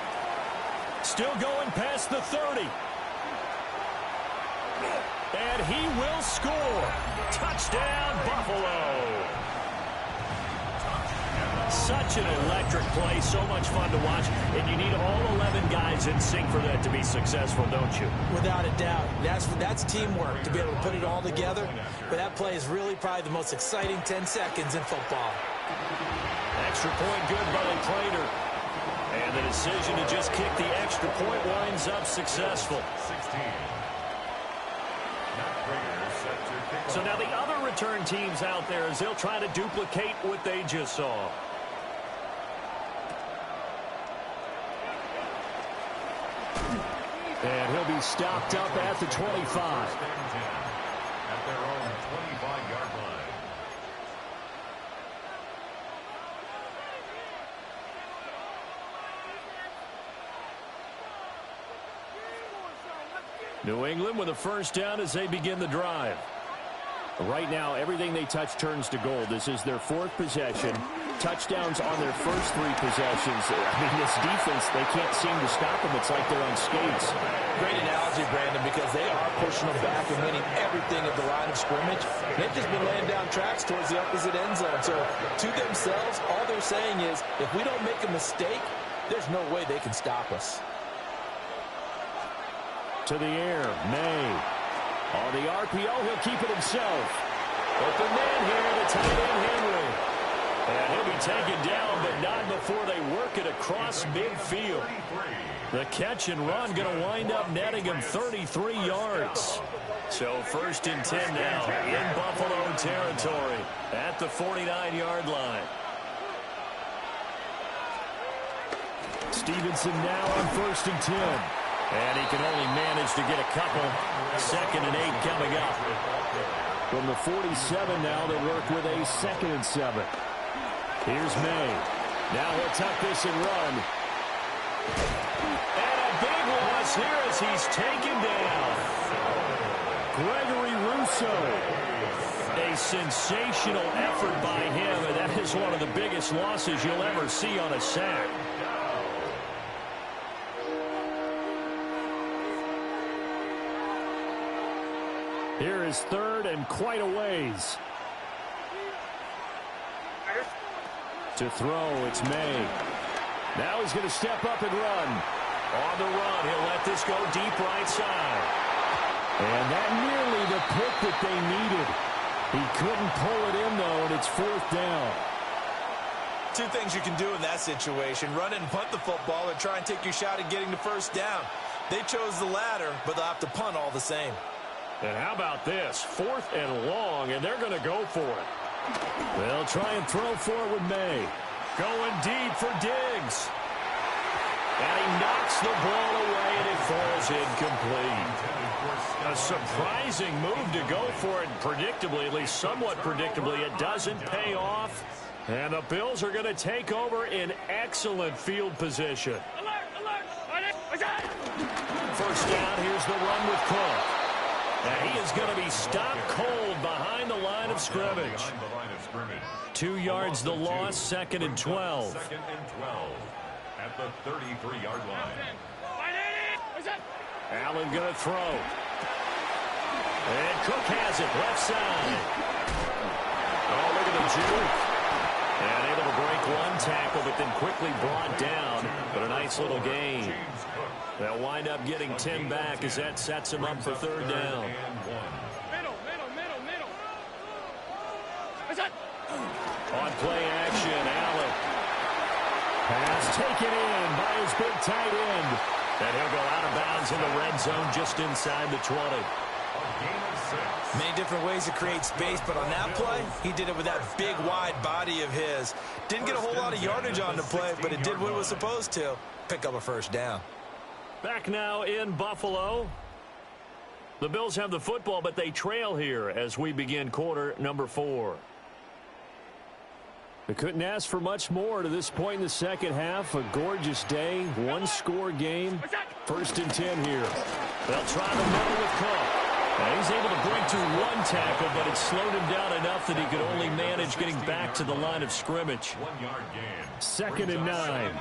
Still going past the 30. And he will score. Touchdown, Buffalo. Such an electric play, so much fun to watch, and you need all 11 guys in sync for that to be successful, don't you? Without a doubt. That's teamwork to be able to put it all together. But that play is really probably the most exciting 10 seconds in football. Extra point good by Prater. And the decision to just kick the extra point winds up successful. 16. So now the other return teams out there, as they'll try to duplicate what they just saw. And he'll be stopped up at the 25. At their own 25-yard line. New England with a first down as they begin the drive. Right now, everything they touch turns to gold. This is their fourth possession. Touchdowns on their first three possessions. I mean, this defense, they can't seem to stop them. It's like they're on skates. Great analogy, Brandon, because they are pushing them back and winning everything at the line of scrimmage. They've just been laying down tracks towards the opposite end zone. So, to themselves, all they're saying is, if we don't make a mistake, there's no way they can stop us. To the air, May. On the RPO, he'll keep it himself. Open man here, the tight end, Henry. And he'll be taken down, but not before they work it across midfield. The catch and run going to wind up netting him 33 yards. So 1st and 10 now in Buffalo territory at the 49-yard line. Stevenson now on 1st and 10. And he can only manage to get a couple. 2nd and 8 coming up. From the 47 now, they work with a 2nd and 7. Here's May. Now he'll tuck this and run. And a big loss here as he's taken down. Gregory Rousseau. A sensational effort by him, and that is one of the biggest losses you'll ever see on a sack. Here is 3rd and quite a ways. To throw, it's May. Now he's going to step up and run. On the run, he'll let this go deep right side. And that nearly the pick that they needed. He couldn't pull it in, though, and it's 4th down. Two things you can do in that situation. Run and punt the football or try and take your shot at getting the first down. They chose the latter, but they'll have to punt all the same. And how about this? 4th and long, and they're going to go for it. They'll try and throw for it with May. Going deep for Diggs. And he knocks the ball away, and it falls incomplete. A surprising move to go for it, predictably, at least somewhat predictably. It doesn't pay off. And the Bills are going to take over in excellent field position. First down, here's the run with Cook. And he is going to be stopped cold behind the line of scrimmage. 2 yards the loss, 2nd and 12. 2nd and 12 at the 33-yard line. Allen going to throw. And Cook has it, left side. Oh, look at the juke. And able to break one tackle, but then quickly brought down. But a nice little gain. They'll wind up getting 10 back as that sets him up for 3rd down. On play action, Allen. Pass taken in by his big tight end. And he'll go out of bounds in the red zone just inside the 20. Many different ways to create space, but on that play, he did it with that big, wide body of his. Didn't get a whole lot of yardage on the play, but it did what it was supposed to. Pick up a first down. Back now in Buffalo. The Bills have the football, but they trail here as we begin quarter number 4. They couldn't ask for much more to this point in the second half. A gorgeous day, one-score game. 1st and 10 here. They'll try the middle with Cook. And he's able to break through one tackle, but it slowed him down enough that he could only manage getting back to the line of scrimmage. 1 yard gain. 2nd and 9.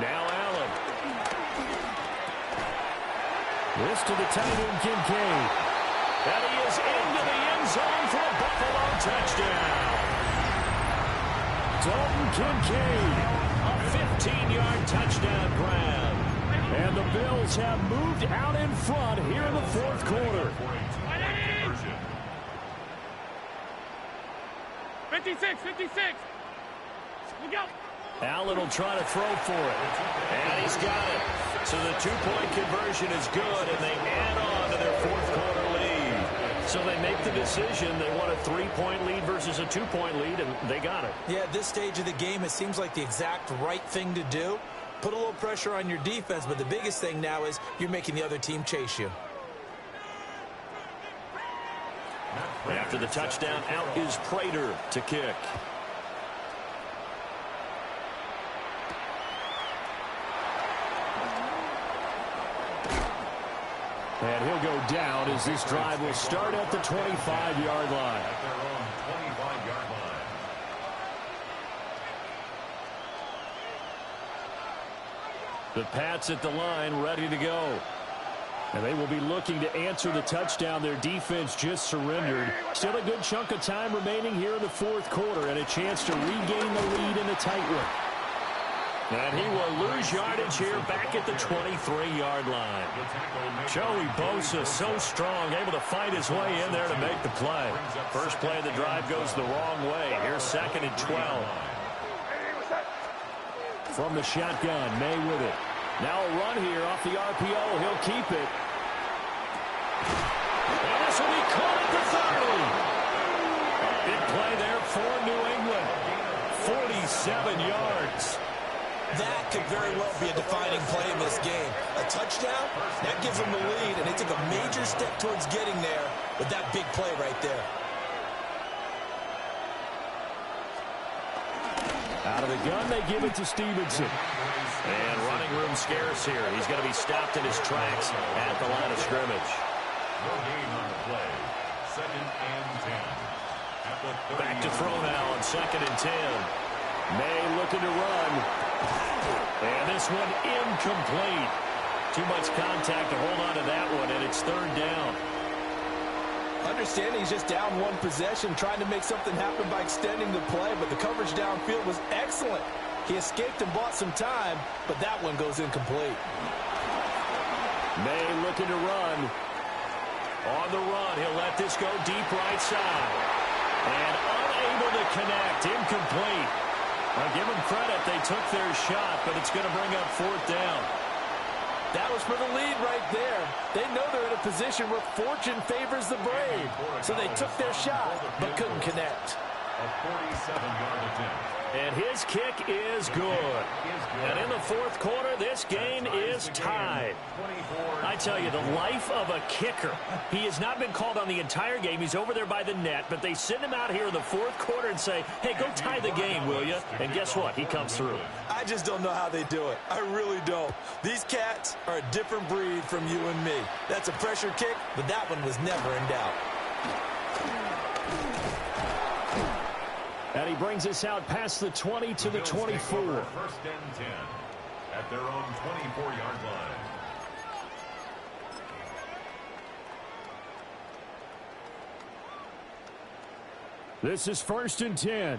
Now Allen. This to the tight end, Kincaid. And he is into the end zone for a Buffalo touchdown. Dalton Kincaid, a 15-yard touchdown grab. And the Bills have moved out in front here in the 4th quarter. 56. Allen will try to throw for it. And he's got it. So the 2-point conversion is good, and they add on to their 4th quarter lead. So they make the decision. They want a 3-point lead versus a 2-point lead, and they got it. Yeah, at this stage of the game, it seems like the exact right thing to do. put a little pressure on your defense, but the biggest thing now is you're making the other team chase you. After the touchdown, out is Prater to kick. And he'll go down as this drive will start at the 25-yard line. At their own 25-yard line. The Pats at the line ready to go. And they will be looking to answer the touchdown their defense just surrendered. Still a good chunk of time remaining here in the fourth quarter and a chance to regain the lead in a tight one. And he will lose yardage here back at the 23-yard line. Joey Bosa so strong, able to fight his way in there to make the play. First play of the drive goes the wrong way. Here's 2nd and 12. From the shotgun, May with it. Now a run here off the RPO. He'll keep it. And this will be caught at the 30. Big play there for New England. 47 yards. That could very well be a defining play in this game. A touchdown, that gives them the lead, and they took a major step towards getting there with that big play right there. Out of the gun, they give it to Stevenson. And running room scarce here. He's going to be stopped in his tracks at the line of scrimmage. No gain on the play. 2nd and 10. At the 30. Back to throw now on 2nd and 10. May looking to run. And this one incomplete. Too much contact to hold on to that one, and it's 3rd down. Understanding he's just down one possession, trying to make something happen by extending the play, but the coverage downfield was excellent. He escaped and bought some time, but that one goes incomplete. May looking to run. On the run, he'll let this go deep right side. And unable to connect, incomplete. I'll give them credit, they took their shot, but it's going to bring up 4th down. That was for the lead right there. They know they're in a position where fortune favors the brave. So they took their shot, but couldn't connect. A 47-yard attempt. And his kick is good. And in the fourth quarter, this game is tied. I tell you, the life of a kicker. He has not been called on the entire game. He's over there by the net, but they send him out here in the fourth quarter and say, hey, go tie the game, will you? And guess what? He comes through. I just don't know how they do it. I really don't. These cats are a different breed from you and me. That's a pressure kick, but that one was never in doubt. And he brings us out past the 20 to the 24. 1st and 10 at their own 24-yard line. This is 1st and 10.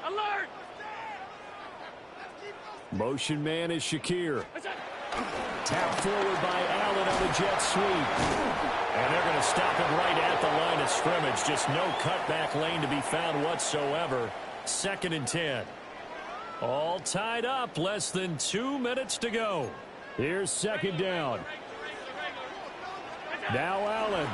Alert! Motion man is Shakir. Tap forward by Allen on the jet sweep. And they're going to stop him right at the line of scrimmage. Just no cutback lane to be found whatsoever. 2nd and 10. All tied up. Less than 2 minutes to go. Here's 2nd down. Now Allen.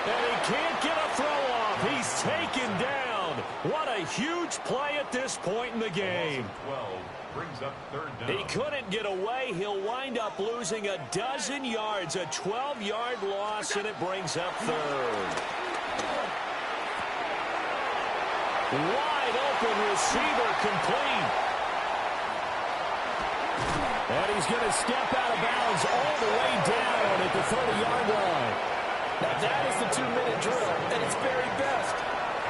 And he can't get a throw off. He's taken down. What a huge play at this point in the game. 12 brings up 3rd down. He couldn't get away. He'll wind up losing a dozen yards. A 12-yard loss, and it brings up 3rd. Wide open receiver complete. And he's going to step out of bounds all the way down at the 30-yard line. Now that is the 2-minute drill at its very best.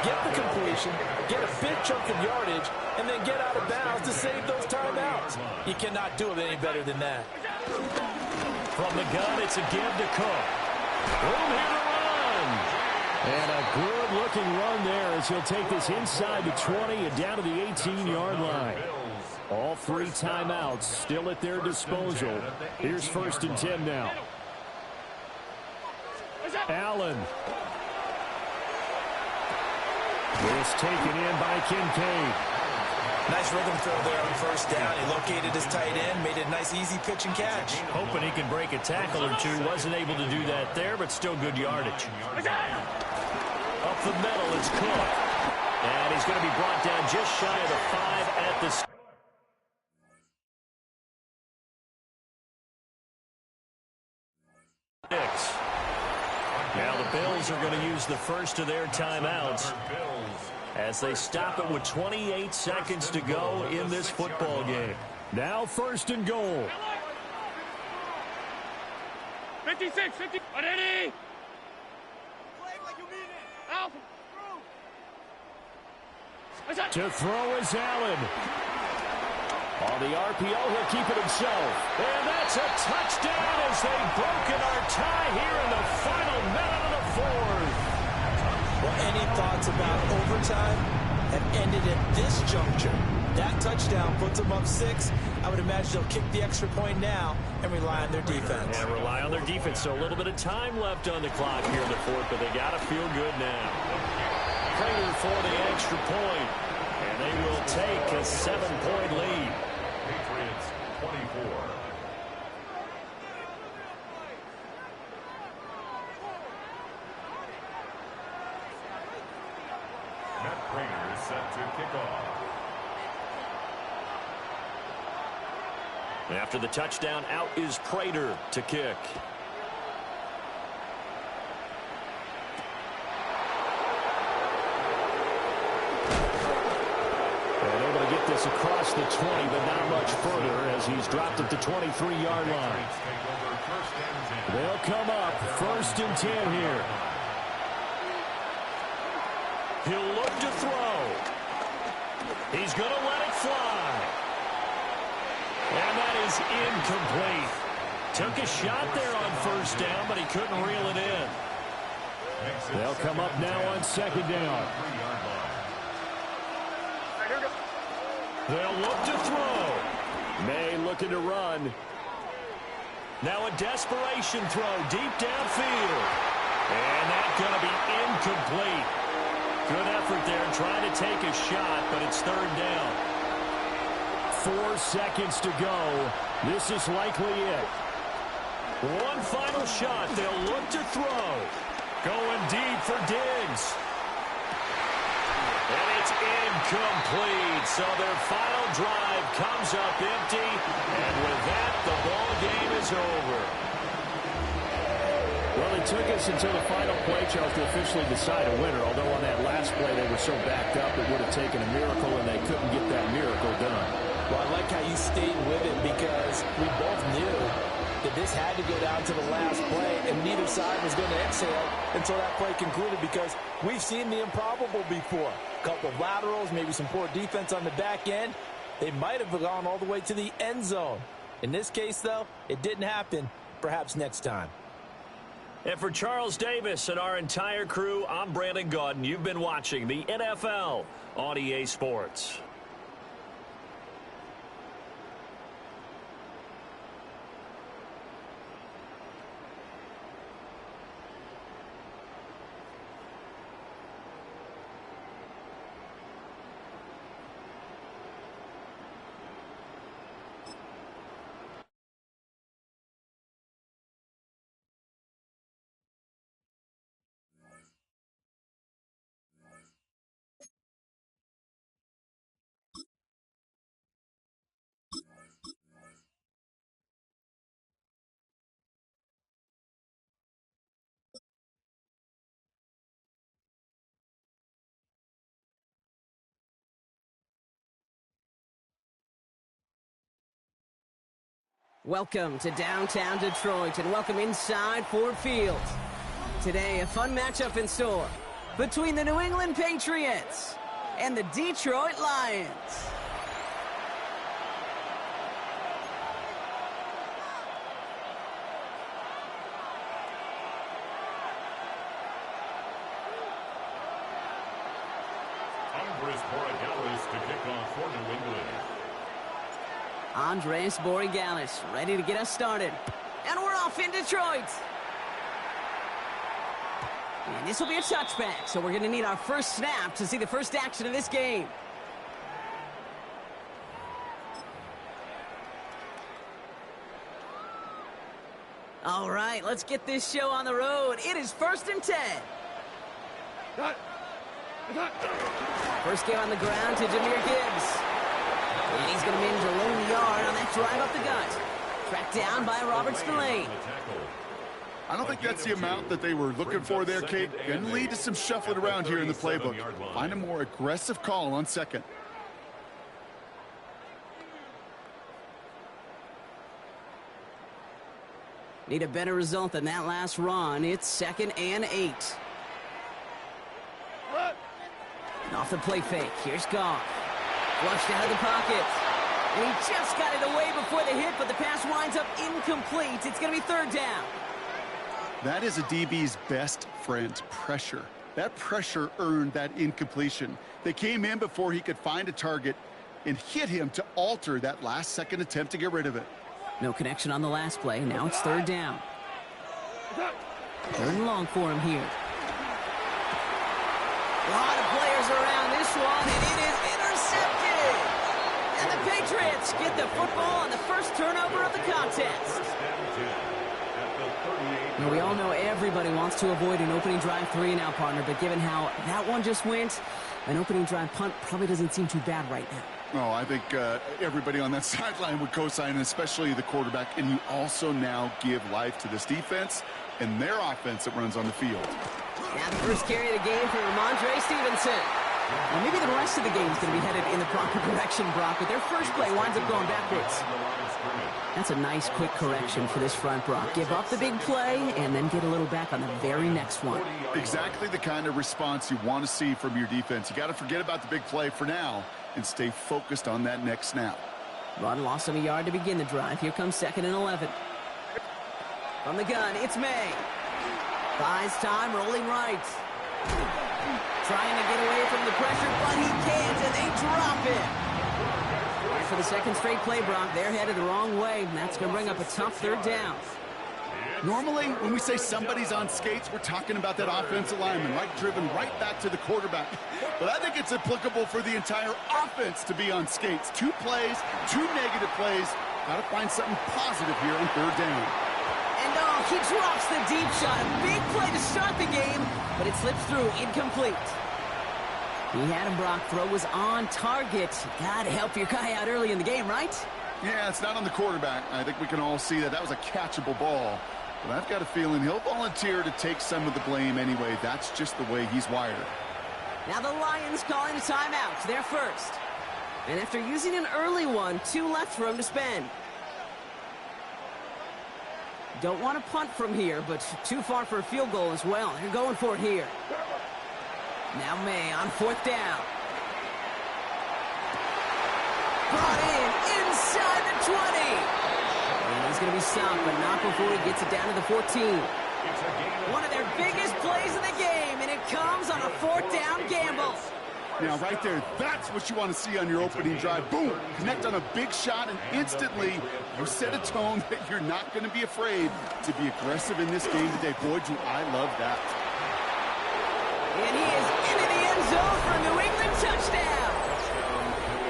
Get the completion, get a big chunk of yardage, and then get out of bounds to save those timeouts. You cannot do it any better than that. From the gun, it's a give to Cook. Room here to run. And a good-looking run there as he'll take this inside the 20 and down to the 18-yard line. All 3 timeouts still at their disposal. Here's 1st and 10 now. Allen. This taken in by Kincaid. Nice rhythm throw there on 1st down. He located his tight end, made it a nice easy pitch and catch. Hoping he can break a tackle or two. Wasn't able to do that there, but still good yardage. Up the middle, it's Cook. And he's going to be brought down just shy of the 5 at the 6. Now the Bills are going to use the first of their timeouts as they stop it with 28 seconds to go in this football game. Now first and goal. 56, 50, ready? To throw is Allen. On the RPO, he'll keep it himself. And that's a touchdown as they've broken our tie here in the final minute of the fourth. Well, any thoughts about overtime have ended at this juncture. That touchdown puts them up 6. I would imagine they'll kick the extra point now and rely on their defense. And rely on their defense. So a little bit of time left on the clock here in the fourth, but they got to feel good now. Prater for the extra point. And they will take a 7-point lead. Patriots 24. Matt Prater is set to kick off. After the touchdown, out is Prater to kick. Across the 20, but not much further as he's dropped at the 23-yard line. They'll come up first and 10 here. He'll look to throw. He's going to let it fly. And that is incomplete. Took a shot there on first down, but he couldn't reel it in. They'll come up now on second down. They'll look to throw. May looking to run. Now a desperation throw deep downfield. And that's going to be incomplete. Good effort there trying to take a shot, but it's third down. 4 seconds to go. This is likely it. One final shot. They'll look to throw. Going deep for Diggs. And it's incomplete. So their final drive comes up empty. And with that, the ball game is over. Well, it took us until the final play, Charles, to officially decide a winner. Although on that last play they were so backed up, it would have taken a miracle, and they couldn't get that miracle done. Well, I like how you stayed with it because we both knew that this had to go down to the last play, and neither side was going to exhale until that play concluded because we've seen the improbable before. A couple of laterals, maybe some poor defense on the back end. They might have gone all the way to the end zone. In this case, though, it didn't happen. Perhaps next time. And for Charles Davis and our entire crew, I'm Brandon Gaudin. You've been watching the NFL on EA Sports. Welcome to downtown Detroit and welcome inside Ford Field. Today, a fun matchup in store between the New England Patriots and the Detroit Lions. Andres Borregales to kick off for New England. Andres Borregales ready to get us started. And we're off in Detroit. And this will be a touchback, so we're going to need our first snap to see the first action of this game. All right, let's get this show on the road. It is 1st and 10. First game on the ground to Jahmyr Gibbs. And he's going to manage a lone yard on that drive up the gut. Tracked down by Robert Spillane. I don't think that's the amount that they were looking for there, Kate. Going to lead to some shuffling around here in the playbook. Find a more aggressive call on second. Need a better result than that last run. It's 2nd and 8. Off the play fake. Here's Goff. Flushed out of the pocket. And he just got it away before the hit, but the pass winds up incomplete. It's going to be 3rd down. That is a DB's best friend, pressure. That pressure earned that incompletion. They came in before he could find a target and hit him to alter that last-second attempt to get rid of it. No connection on the last play. Now it's 3rd down. 3rd and long for him here. A lot of players around this one, and it is intercepted. And the Patriots get the football on the first turnover of the contest. Now, we all know everybody wants to avoid an opening drive 3-and-out, partner, but given how that one just went, an opening drive punt probably doesn't seem too bad right now. Oh, I think everybody on that sideline would co-sign, especially the quarterback. And you also now give life to this defense and their offense that runs on the field. Now the first carry of the game for Ramondre Stevenson. Well, maybe the rest of the game is going to be headed in the proper direction, Brock, but their first play winds up going backwards. That's a nice, quick correction for this front, Brock. Give up the big play and then get a little back on the very next one. Exactly the kind of response you want to see from your defense. You got to forget about the big play for now and stay focused on that next snap. Run lost him a yard to begin the drive. Here comes 2nd and 11. From the gun, it's May. Buys time, rolling right. Trying to get away from the pressure, but he can't, and they drop it. For the second straight play, Brock, they're headed the wrong way, and that's going to bring up a tough 3rd down. Normally, when we say somebody's on skates, we're talking about that offensive lineman, right? Driven right back to the quarterback. But I think it's applicable for the entire offense to be on skates. 2 plays, 2 negative plays. Got to find something positive here on 3rd down. And he drops the deep shot. A big play to start the game, but it slips through, incomplete. He had him, Brock. Throw was on target. Got to help your guy out early in the game, right? Yeah, it's not on the quarterback. I think we can all see that was a catchable ball. But I've got a feeling he'll volunteer to take some of the blame anyway. That's just the way he's wired. Now the Lions calling a timeout. They're first. And after using an early one, 2 left for him to spend. Don't want to punt from here, but too far for a field goal as well. They're going for it here. Now May on 4th down. Brought in inside the 20. And he's going to be stopped, but not before he gets it down to the 14. One of their biggest plays of the game, and it comes on a 4th down gamble. Now, right there, that's what you want to see on your opening drive. Boom! Connect on a big shot, and instantly you set a tone that you're not going to be afraid to be aggressive in this game today. Boy, do I love that. And he is into the end zone for a New England touchdown.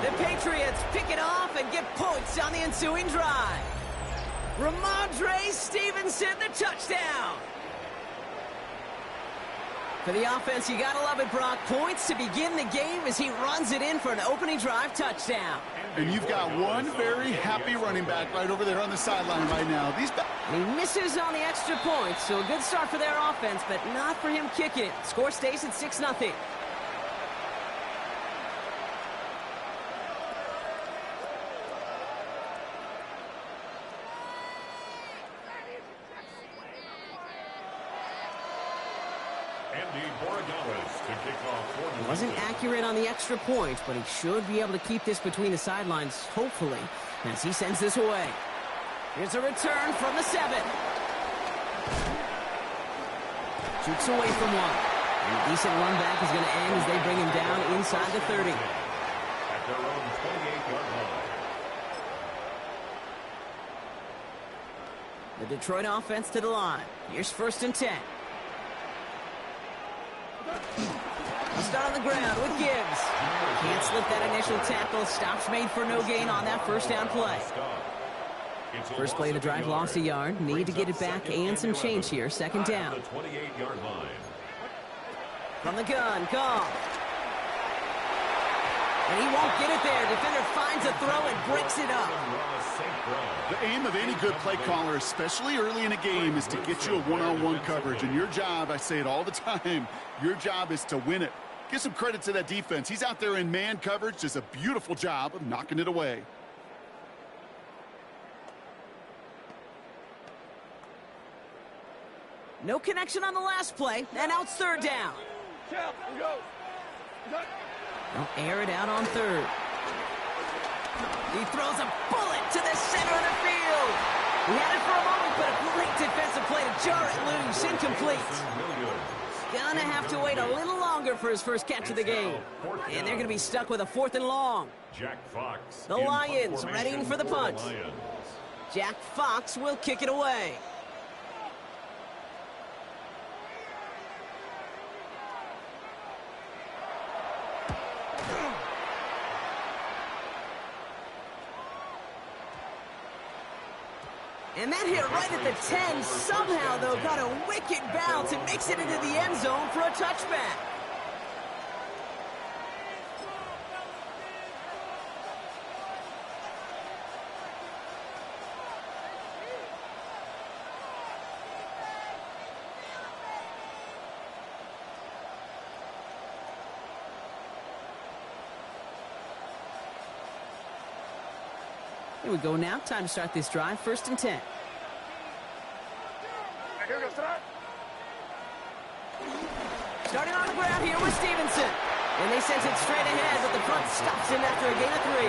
The Patriots pick it off and get points on the ensuing drive. Ramondre Stevenson, the touchdown. For the offense, you gotta love it, Brock. Points to begin the game as he runs it in for an opening drive touchdown. And you've got one very happy running back right over there on the sideline right now. And he misses on the extra point, so a good start for their offense, but not for him kicking it. Score stays at 6-0. Wasn't accurate on the extra point, but he should be able to keep this between the sidelines, hopefully, as he sends this away. Here's a return from the 7. Shoots away from one. And a decent run back is going to end as they bring him down inside the 30. At their own 28-yard line. The Detroit offense to the line. Here's 1st and 10. He'll start on the ground with Gibbs. Can't slip that initial tackle. Stops made for no gain on that 1st down play. First play of the drive, lost a yard. Need to get it back and some change here. 2nd down. From the gun, Goff. And he won't get it there. Defender finds a throw and breaks it up. The aim of any good play caller, especially early in a game, is to get you a one-on-one coverage. And your job, I say it all the time, your job is to win it. Give some credit to that defense. He's out there in man coverage, does a beautiful job of knocking it away. No connection on the last play, and now it's third down. They'll air it out on third. He throws a bullet to the center of the field. He had it for a moment, but a great defensive play to jar it loose. Incomplete. Gonna have to wait a little longer for his first catch of the game. And they're gonna be stuck with a 4th and long. Jack Fox. The Lions readying for the punt. Jack Fox will kick it away. And that hit right at the 10. Somehow, though, got a wicked bounce and makes it into the end zone for a touchback. Here we go now. Time to start this drive. 1st and 10. Starting on the ground here with Stevenson. And they sent it straight ahead, but the front stops him after a gain of 3.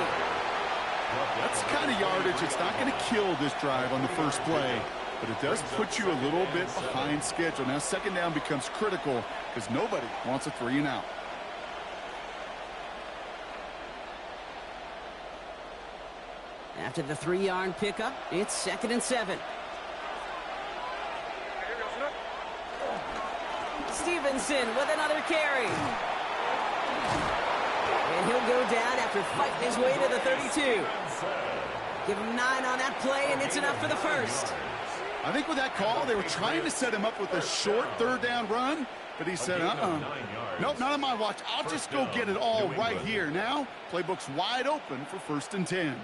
That's the kind of yardage. It's not going to kill this drive on the first play, but it does put you a little bit behind schedule. Now, 2nd down becomes critical because nobody wants a 3 and out. After the 3-yard pickup, it's 2nd and 7. Stevenson with another carry. And he'll go down after fighting his way to the 32. Give him 9 on that play, and it's enough for the first. I think with that call, they were trying to set him up with a short 3rd down run, but he said, nope, not on my watch. I'll just go get it all right here. Now, playbook's wide open for 1st and 10.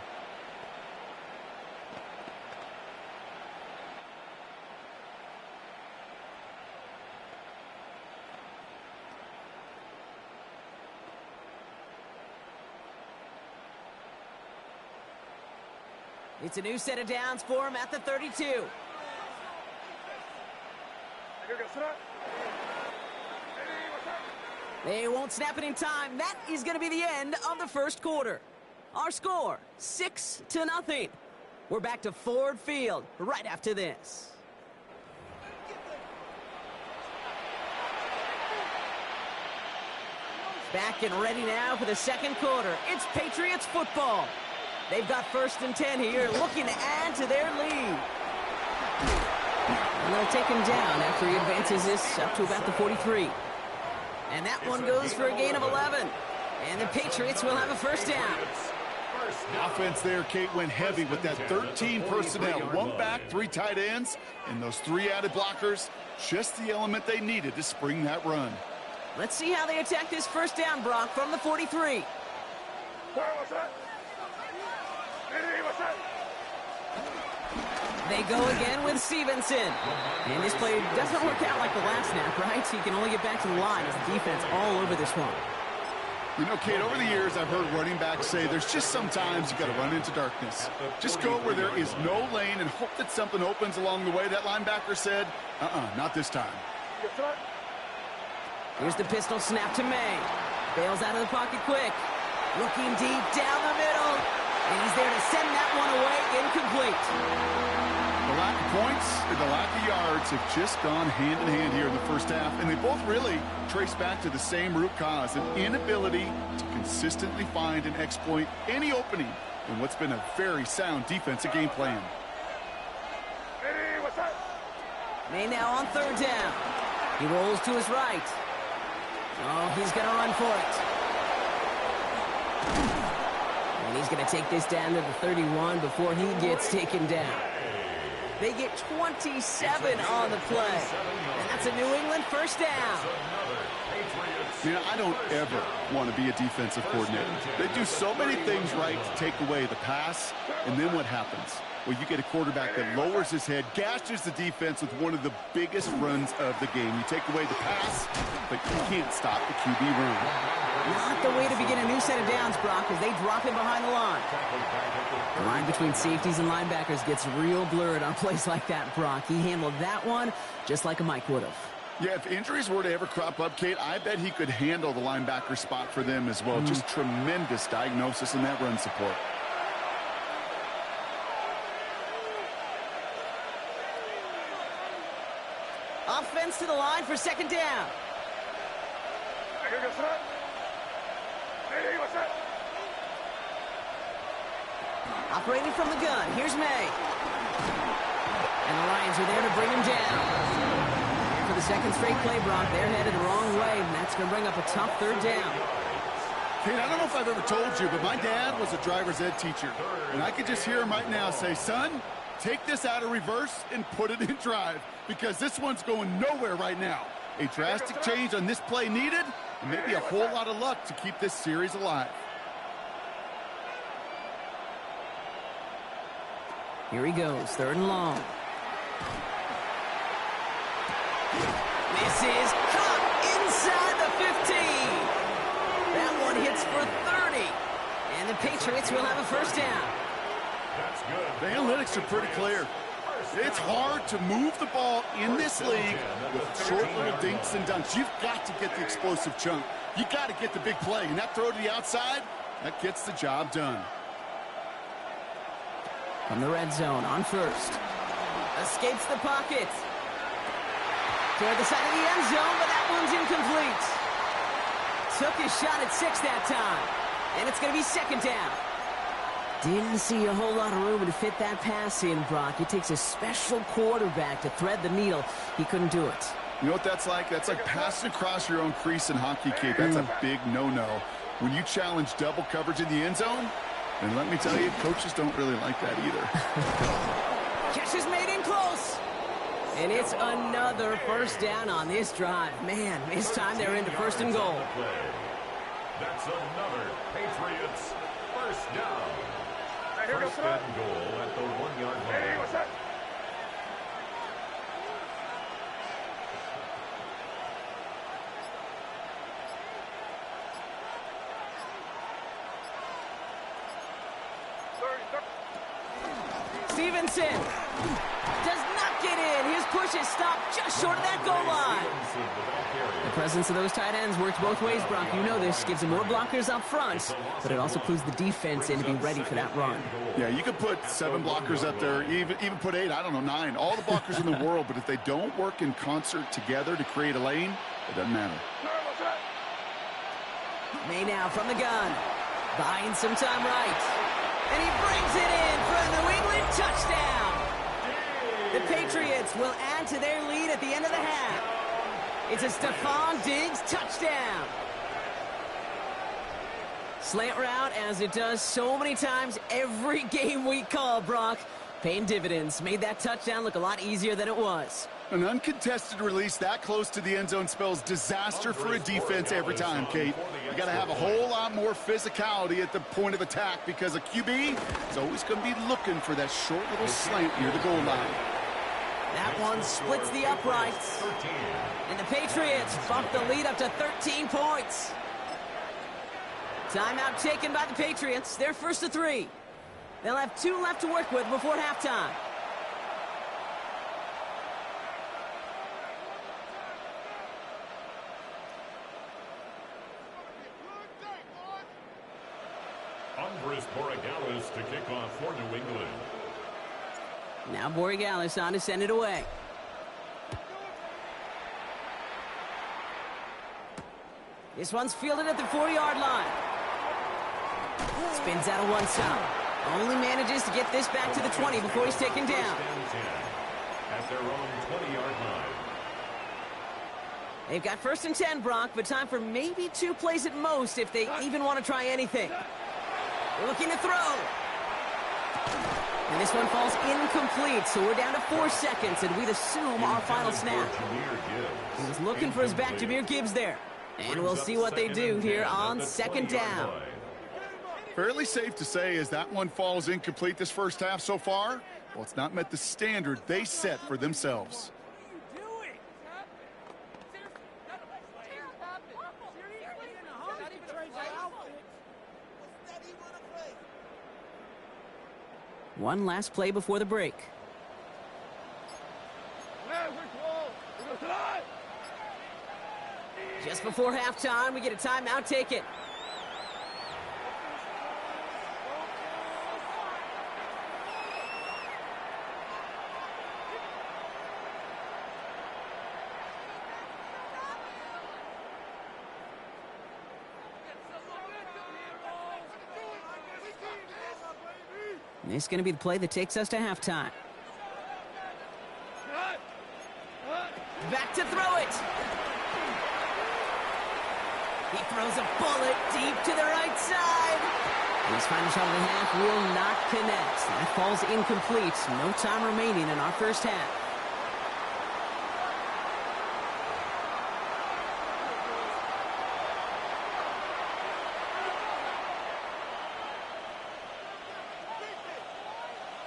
It's a new set of downs for him at the 32. They won't snap it in time. That is going to be the end of the first quarter. Our score, 6-0. We're back to Ford Field right after this. Back and ready now for the second quarter. It's Patriots football. They've got 1st and 10 here, looking to add to their lead. And they'll take him down after he advances this up to about the 43. And that one goes for a gain of 11. And the Patriots will have a 1st down. Offense there, Kate, went heavy with that 13 personnel. 1 back, 3 tight ends, and those 3 added blockers. Just the element they needed to spring that run. Let's see how they attack this 1st down, Brock, from the 43. They go again with Stevenson. And this play doesn't work out like the last snap, right? So you can only get back to the line as the defense all over this one. You know, Kate, over the years, I've heard running backs say there's just sometimes you got to run into darkness. Just go where there is no lane and hope that something opens along the way. That linebacker said, not this time. Here's the pistol snap to May. Bails out of the pocket quick. Looking deep down the middle. And he's there to send that one away. Incomplete. The lack of points and the lack of yards have just gone hand in hand here in the first half. And they both really trace back to the same root cause, an inability to consistently find and exploit any opening in what's been a very sound defensive game plan. May now on 3rd down. He rolls to his right. Oh, he's going to run for it. And he's going to take this down to the 31 before he gets taken down. They get 27 on the play. And that's a New England 1st down. Man, I don't ever want to be a defensive coordinator. They do so many things right to take away the pass, and then what happens? Well, you get a quarterback that lowers his head, gashes the defense with one of the biggest runs of the game. You take away the pass, but you can't stop the QB run. Not the way to begin a new set of downs, Brock, as they drop him behind the line. The line between safeties and linebackers gets real blurred on plays like that, Brock. He handled that one just like a Mike would have. Yeah, if injuries were to ever crop up, Kate, I bet he could handle the linebacker spot for them as well. Just tremendous diagnosis in that run support. Offense to the line for second down. Operating from the gun, here's May. And the Lions are there to bring him down. For the second straight play, Brock, they're headed the wrong way, and that's going to bring up a tough third down. Kate, I don't know if I've ever told you, but my dad was a driver's ed teacher. And I could just hear him right now say, son, take this out of reverse and put it in drive, because this one's going nowhere right now. A drastic change on this play needed, and maybe a whole lot of luck to keep this series alive. Here he goes, third and long. This is caught inside the 15. That one hits for 30. And the Patriots will have a first down. The analytics are pretty clear. It's hard to move the ball in this league with short little dinks and dunks. You've got to get the explosive chunk. You got to get the big play. And that throw to the outside, that gets the job done. From the red zone on first. Escapes the pocket. Toward the side of the end zone, but that one's incomplete. Took his shot at 6 that time. And it's going to be second down. Didn't see a whole lot of room to fit that pass in, Brock. It takes a special quarterback to thread the needle. He couldn't do it. You know what that's like? That's like passing across your own crease in hockey, Kate. That's a big no-no. When you challenge double coverage in the end zone, and let me tell you, coaches don't really like that either. Catch is made in close. And it's another first down on this drive. Man, this time they're into first and goal. That's another Patriots first down. First and goal at the 1-yard line. Stevenson does not get in. His push is stopped just short of that goal line. The presence of those tight ends works both ways, Brock. You know this. Gives them more blockers up front, but it also clues the defense in to be ready for that run. Yeah, you could put 7 blockers up there, even put 8, I don't know, 9. All the blockers in the world, but if they don't work in concert together to create a lane, it doesn't matter. May now from the gun. Buying some time right. And he brings it in for a New England touchdown. The Patriots will add to their lead at the end of the half. It's a Stephon Diggs touchdown. Slant route, as it does so many times every game we call, Brock. Paying dividends. Made that touchdown look a lot easier than it was. An uncontested release that close to the end zone spells disaster for a defense every time, Kate. You got to have a whole lot more physicality at the point of attack, because a QB is always going to be looking for that short little slant near the goal line. That one splits the uprights. And the Patriots bump the lead up to 13 points. Timeout taken by the Patriots. They're first to 3. They'll have 2 left to work with before halftime. Andres Borregales to kick off for New England. Now Borregales on to send it away. This one's fielded at the 4-yard line. Spins out of one side. Only manages to get this back to the 20 before he's taken down. At their own 20-yard line. They've got first and 10, Brock, but time for maybe 2 plays at most if they even want to try anything. They're looking to throw. And this one falls incomplete, so we're down to 4 seconds, and we'd assume our final snap. He was looking for his back, Jahmyr Gibbs there. And we'll see what they do here on second down. Fairly safe to say as that one falls incomplete this first half so far. Well, it's not met the standard they set for themselves. One last play before the break. Just before halftime, we get a timeout. Take it. This is going to be the play that takes us to halftime. Back to throw it. He throws a bullet deep to the right side. His final shot of the half will not connect. That falls incomplete. No time remaining in our first half.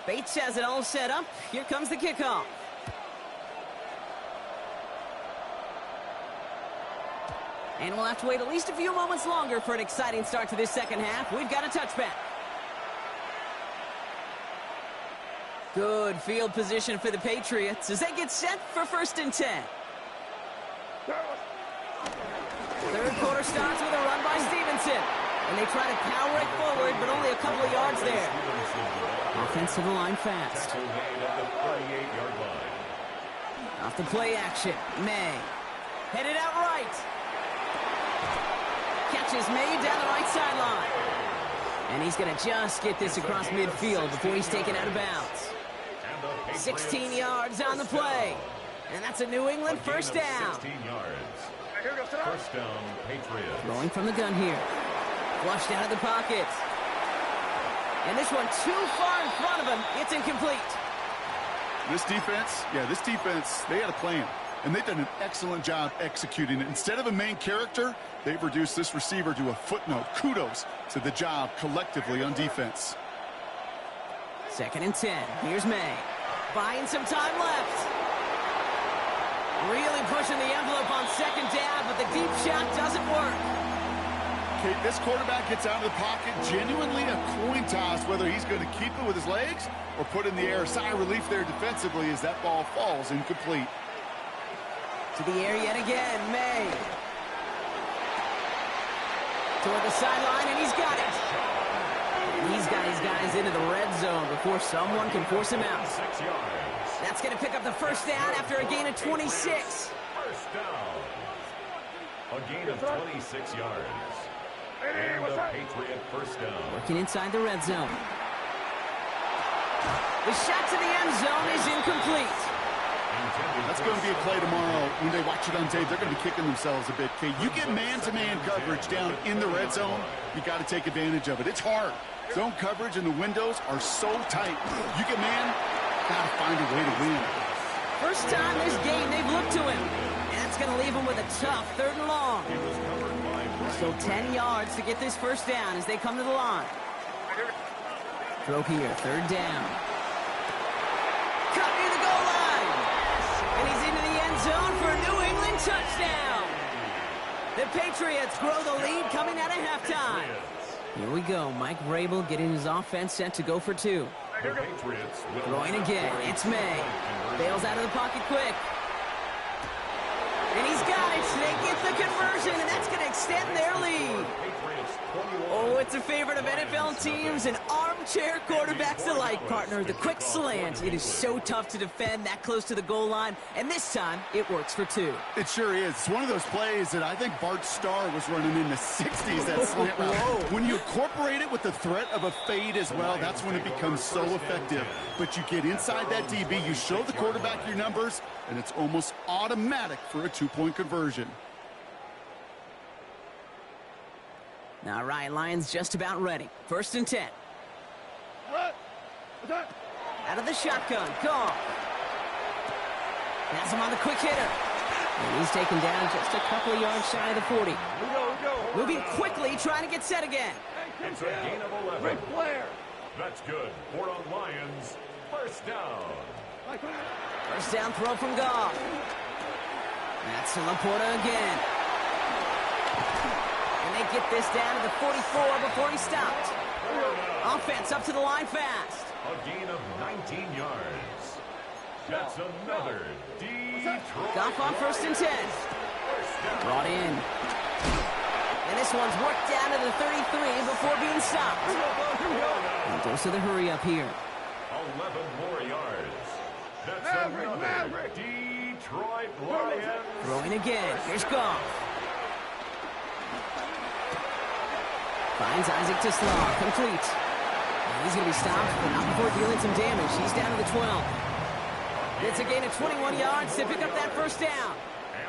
Bates has it all set up. Here comes the kickoff. And we'll have to wait at least a few moments longer for an exciting start to this second half. We've got a touchback. Good field position for the Patriots as they get set for 1st and 10. Third quarter starts with a run by Stevenson. And they try to power it forward, but only a couple of yards there. Offensive line fast. Off the play action. May. Headed out right. Catches May down the right sideline. And he's going to just get this across midfield before he's taken out of bounds. 16 yards on the play. And that's a New England first down. 16 yards. First down, Patriots. Throwing from the gun here. Flushed out of the pocket. And this one too far in front of him. It's incomplete. This defense, they had a plan. And they've done an excellent job executing it. Instead of a main character, they've reduced this receiver to a footnote. Kudos to the job collectively on defense. 2nd and 10. Here's May. Buying some time left. Really pushing the envelope on 2nd down, but the deep shot doesn't work. Kate, this quarterback gets out of the pocket, genuinely a coin toss whether he's going to keep it with his legs or put it in the air. Sigh of relief there defensively as that ball falls incomplete. To the air yet again, May. Toward the sideline, and he's got it. And he's got his guys into the red zone before someone can force him out. 6 yards. That's going to pick up the first down after a gain of 26. First down. A gain of 26 yards. And a Patriot first down. Working inside the red zone. The shot to the end zone is incomplete. That's going to be a play tomorrow. When they watch it on tape, they're going to be kicking themselves a bit. Kate, you get man-to-man coverage down in the red zone, you got to take advantage of it. It's hard. Zone coverage and the windows are so tight. You get man, got to find a way to win. First time this game, they've looked to him. And that's going to leave him with a tough 3rd and long. So 10 yards to get this first down as they come to the line. Throw here, 3rd down. Cut near the goal line. And he's into the end zone for a New England touchdown. The Patriots grow the lead coming out of halftime. Here we go. Mike Vrabel getting his offense set to go for 2. Throwing again. It's May. Bails out of the pocket quick. And he's got it. They get the conversion, and that's going to extend their lead. Oh, it's a favorite of NFL teams and armchair quarterbacks alike, partner. The quick slant. It is so tough to defend that close to the goal line, and this time it works for 2. It sure is. It's one of those plays that I think Bart Starr was running in the 60s, that slant route. When you incorporate it with the threat of a fade as well, that's when it becomes so effective. But you get inside that DB, you show the quarterback your numbers, and it's almost automatic for a 2-point conversion. All right, Lions just about ready. 1st and 10. Out of the shotgun. Goff. Has him on the quick hitter. And he's taken down just a couple of yards shy of the 40. Moving quickly, trying to get set again. It's a gain of 11. That's good. For the Lions, first down. First down throw from Goff. That's to Laporta again. And they get this down to the 44 before he stopped. Offense up to the line fast. A gain of 19 yards. That's another Detroit. Goff on first and 10. Brought in. And this one's worked down to the 33 before being stopped. And dose of the hurry up here. 11 more yards. That's another Detroit Lions. Throwing again. Here's Goff. Finds Isaac to Slaw. Complete. And he's going to be stopped, but not before dealing some damage. He's down to the 12. It's a gain of 21 yards to pick up that first down.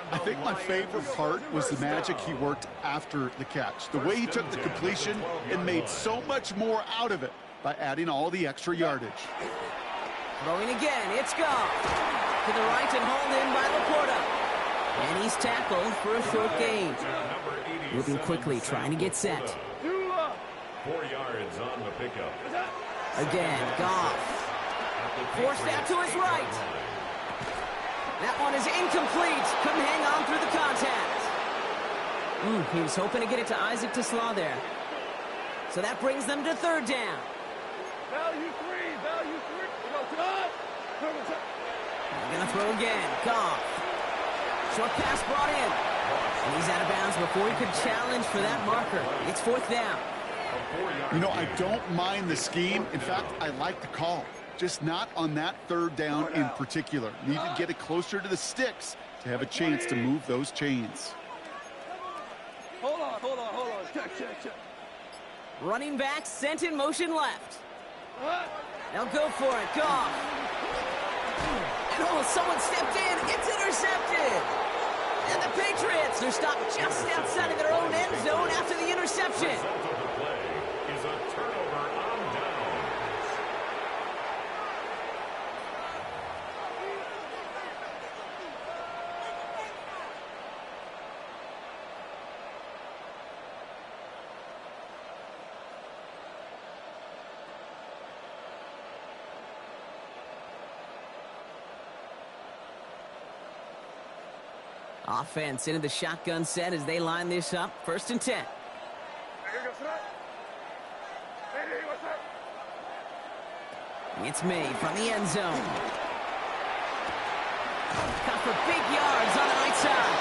I think my favorite part was the magic he worked after the catch. The way he took the completion and made so much more out of it by adding all the extra yardage. Throwing again, it's Goff. To the right and hauled in by Laporta. And he's tackled for a short gain. Moving quickly, trying to get set. 4 yards on the pickup. Again, Goff. Forced out to his right. That one is incomplete. Couldn't hang on through the contact. He was hoping to get it to Isaac to Slaw there. So that brings them to third down. Value three. They're going to throw again. Goff. Short pass brought in. And he's out of bounds before he could challenge for that marker. It's fourth down. You know, I don't mind the scheme. In fact, I like the call. Just not on that third down in particular. Need to get it closer to the sticks to have a chance to move those chains. Hold on. Check. Running back sent in motion left. They'll go for it. Goff. And someone stepped in. It's intercepted. And the Patriots are stopped just outside of their own end zone after the interception. The result of the play is a turnover on downs. Offense into the shotgun set as they line this up. First and 10. It's made from the end zone. Got for big yards on the right side.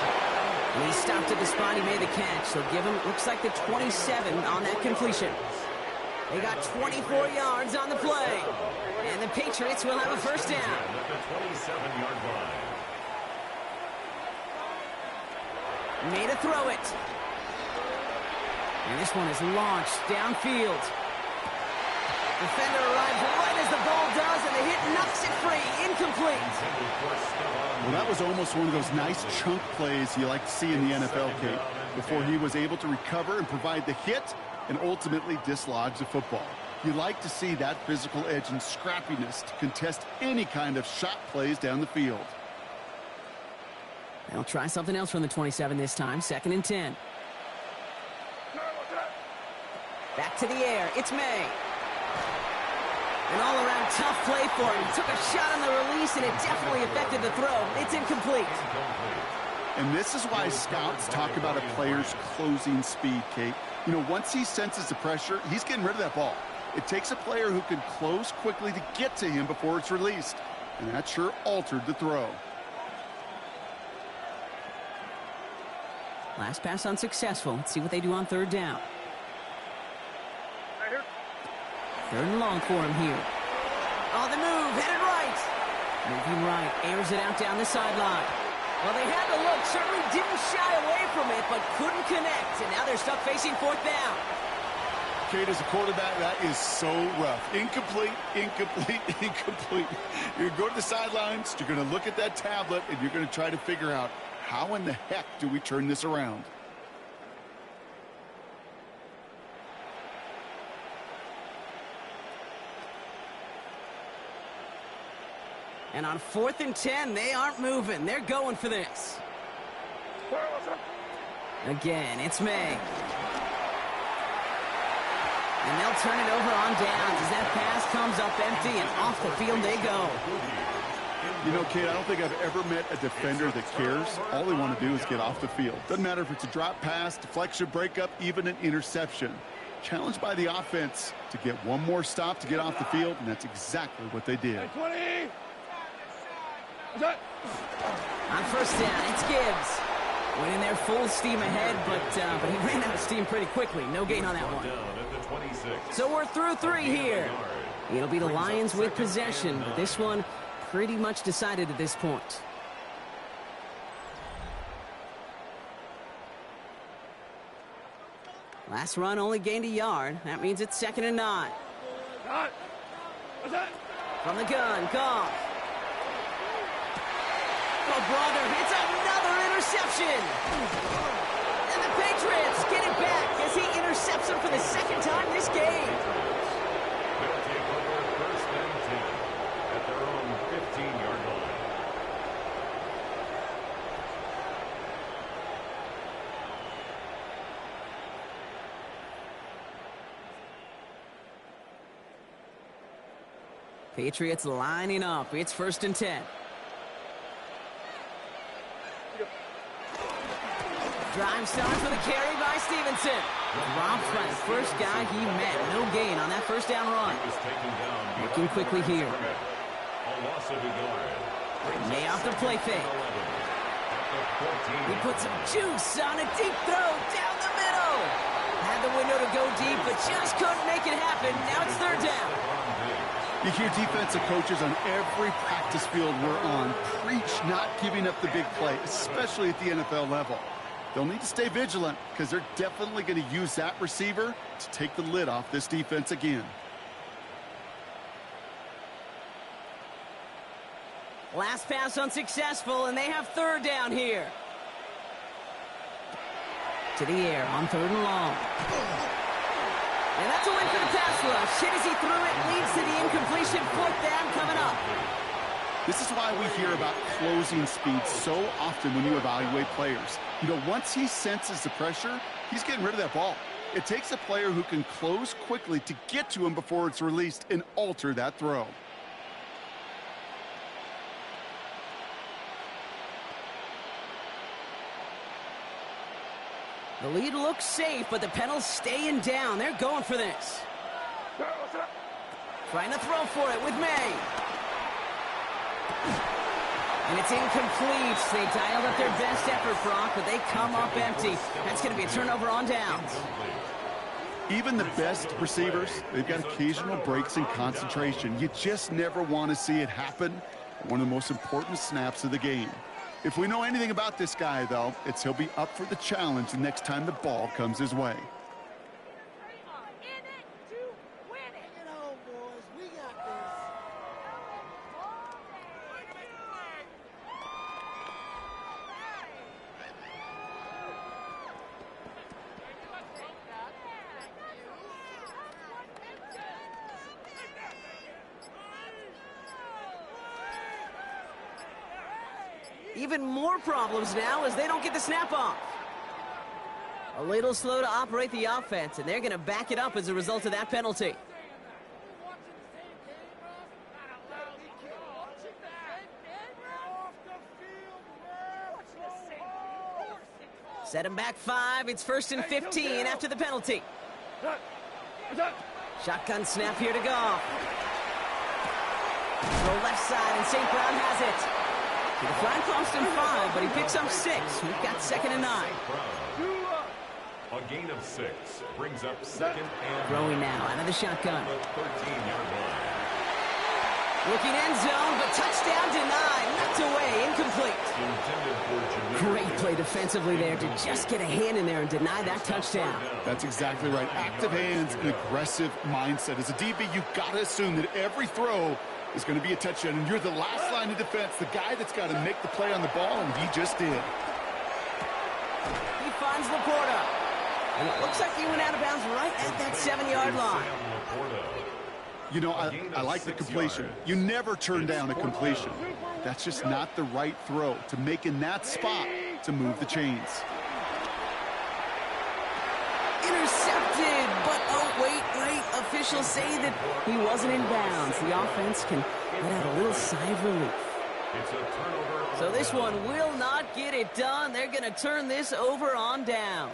And he stopped at the spot he made the catch. So give him, looks like the 27 on that completion. They got 24 yards on the play. And the Patriots will have a first down. At the 27-yard line. Made a throw it. And this one is launched downfield. Defender arrives right as the ball does, and the hit knocks it free. Incomplete. Well, that was almost one of those nice chunk plays you like to see in the NFL, Kate, before he was able to recover and provide the hit and ultimately dislodge the football. You like to see that physical edge and scrappiness to contest any kind of shot plays down the field. They'll try something else from the 27 this time. Second and 10. Back to the air. It's May. An all-around tough play for him. He took a shot on the release, and it definitely affected the throw. It's incomplete. And this is why scouts talk about a player's closing speed, Kate. You know, once he senses the pressure, he's getting rid of that ball. It takes a player who can close quickly to get to him before it's released. And that sure altered the throw. Last pass unsuccessful. Let's see what they do on third down. Third and long for him here. On the move, headed right. Moving right, airs it out down the sideline. Well, they had the look, certainly didn't shy away from it, but couldn't connect. And now they're stuck facing fourth down. Kate, as a quarterback, that is so rough. Incomplete. You're going to go to the sidelines, you're going to look at that tablet, and you're going to try to figure out, how in the heck do we turn this around? And on 4th and 10, they aren't moving. They're going for this. Again, it's May. And they'll turn it over on downs as that pass comes up empty and off the field they go. You know, Kate, I don't think I've ever met a defender that cares. All they want to do is get off the field. Doesn't matter if it's a drop pass, deflection, breakup, even an interception. Challenged by the offense to get one more stop to get off the field, and that's exactly what they did. On first down, it's Gibbs. Went in there full steam ahead, but he ran out of steam pretty quickly. No gain on that one. So we're through 3 here. It'll be the Lions with possession, but this one pretty much decided at this point. Last run only gained a yard. That means it's 2nd and 9. From the gun, Goff. Oh, brother, it's another interception. And the Patriots get it back as he intercepts him for the 2nd time this game. They'll take over 1st and 10 at their own 15-yard line. Patriots lining up. It's 1st and 10. Drive starts with a carry by Stevenson. Robbed by the first guy he met. No gain on that 1st down run. Looking quickly here. May off the play fake. He puts some juice on a deep throw down the middle. Had the window to go deep, but just couldn't make it happen. Now it's 3rd down. You hear defensive coaches on every practice field we're on preach not giving up the big play, especially at the NFL level. They'll need to stay vigilant because they're definitely going to use that receiver to take the lid off this defense again. Last pass unsuccessful, and they have 3rd down here. To the air on 3rd and long. And that's a win for the pass rush. Hit as he threw it, leads to the incompletion. 4th down coming up. This is why we hear about closing speed so often when you evaluate players. You know, once he senses the pressure, he's getting rid of that ball. It takes a player who can close quickly to get to him before it's released and alter that throw. The lead looks safe, but the Penals staying down. They're going for this. Trying to throw for it with May. And it's incomplete. They dialed up their best effort, Brock, but they come up empty. That's going to be a turnover on downs. Even the best receivers, they've got occasional breaks in concentration. You just never want to see it happen. One of the most important snaps of the game. If we know anything about this guy, though, it's he'll be up for the challenge the next time the ball comes his way. Even more problems now as they don't get the snap off. A little slow to operate the offense, and they're going to back it up as a result of that penalty. Set him back 5. It's 1st and 15 after the penalty. Shotgun snap here to go. Throw left side, and St. Brown has it. The flag cost him 5, but he picks up 6. We've got 2nd and 9. A gain of 6 brings up 2nd and throwing now out of the shotgun. 13-yard line. Looking end zone, but touchdown denied. Knocked away, incomplete. Great play defensively there to just get a hand in there and deny that touchdown. That's exactly right. Active hands and aggressive mindset. As a DB, you've got to assume that every throw is going to be a touchdown, and you're the last line of defense, the guy that's got to make the play on the ball, and he just did. He finds Laporta, and it looks like he went out of bounds right at that 7-yard line. You know, I like the completion. You never turn down a completion. That's just not the right throw. To make in that spot to move the chains. Intercepted, but oh, wait. Officials say that he wasn't in bounds. The offense can let out a little sigh of relief. It's a turnover. So this one will not get it done. They're going to turn this over on downs.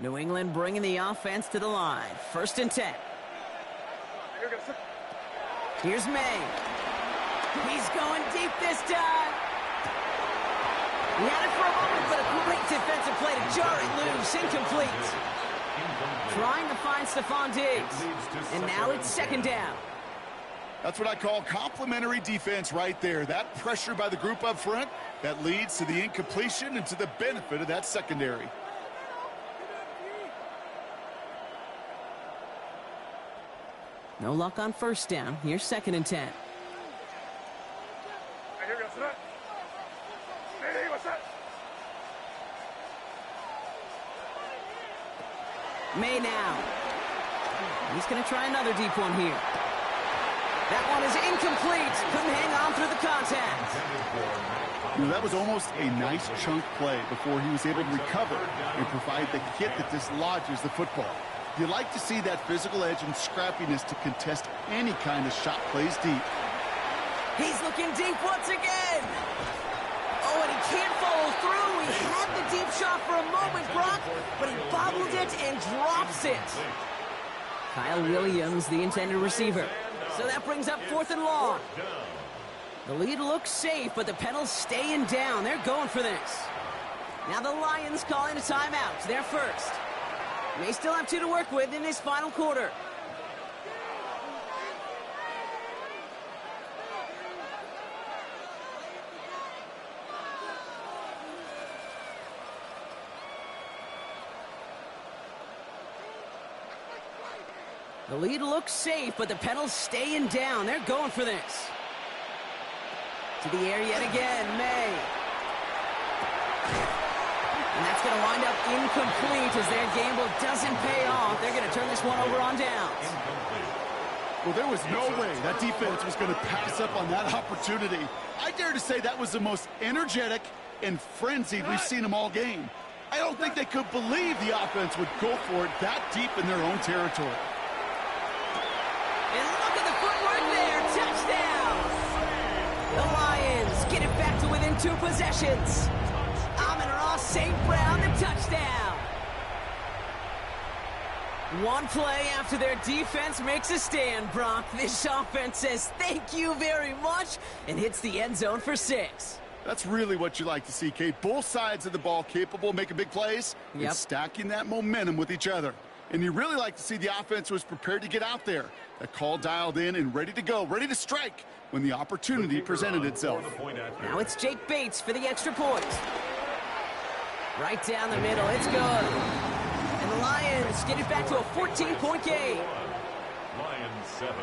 New England bringing the offense to the line. 1st and 10. Here's May. He's going deep this time. He had it for a moment, but a great defensive play to jar it loose. Incomplete. Trying to find Stephon Diggs. And now it's 2nd down. That's what I call complimentary defense right there. That pressure by the group up front, that leads to the incompletion and to the benefit of that secondary. No luck on 1st down. Here's 2nd and 10. May now. He's going to try another deep one here. That one is incomplete. Couldn't hang on through the contact. You know, that was almost a nice chunk play before he was able to recover and provide the hit that dislodges the football. You like to see that physical edge and scrappiness to contest any kind of shot plays deep. He's looking deep once again. Oh, and he can't follow through. He had the deep shot for a moment, Brock, but he bobbled it and drops it. Kyle Williams, the intended receiver. So that brings up 4th and long. The lead looks safe, but the Penals staying down. They're going for this. Now the Lions calling a timeout. They're first. They still have 2 to work with in this final quarter. The lead looks safe, but the Penals staying down. They're going for this. To the air yet again, May. And that's going to wind up incomplete as their gamble doesn't pay off. They're going to turn this one over on downs. Well, there was no way that defense was going to pass up on that opportunity. I dare to say that was the most energetic and frenzied we've seen them all game. I don't think they could believe the offense would go for it that deep in their own territory. And look at the footwork there. Touchdown! The Lions get it back to within 2 possessions. Amon-Ra St. Brown, the touchdown. One play after their defense makes a stand, Brock. This offense says thank you very much and hits the end zone for 6. That's really what you like to see, Kate. Both sides of the ball capable of making big plays and stacking that momentum with each other. And you really like to see the offense was prepared to get out there. That call dialed in and ready to go, ready to strike when the opportunity presented itself. Now it's Jake Bates for the extra point. Right down the middle, it's good. And the Lions get it back to a 14-point game. Lions 7.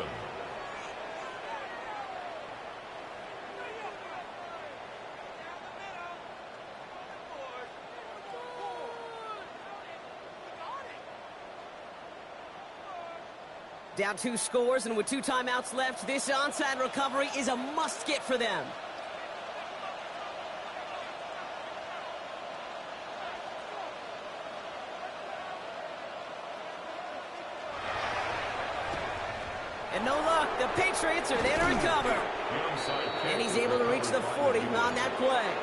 Down 2 scores, and with 2 timeouts left, this onside recovery is a must-get for them. And no luck. The Patriots are there to recover. And he's able to reach the 40 on that play.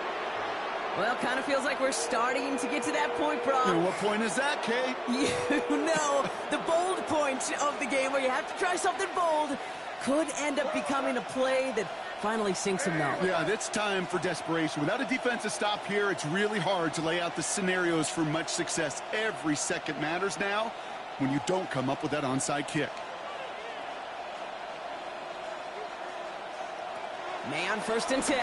Well, kind of feels like we're starting to get to that point, Brock. And what point is that, Kate? You know, the bold point of the game where you have to try something bold could end up becoming a play that finally sinks him now. Yeah, it's time for desperation. Without a defensive stop here, it's really hard to lay out the scenarios for much success. Every second matters now when you don't come up with that onside kick. May on 1st and 10.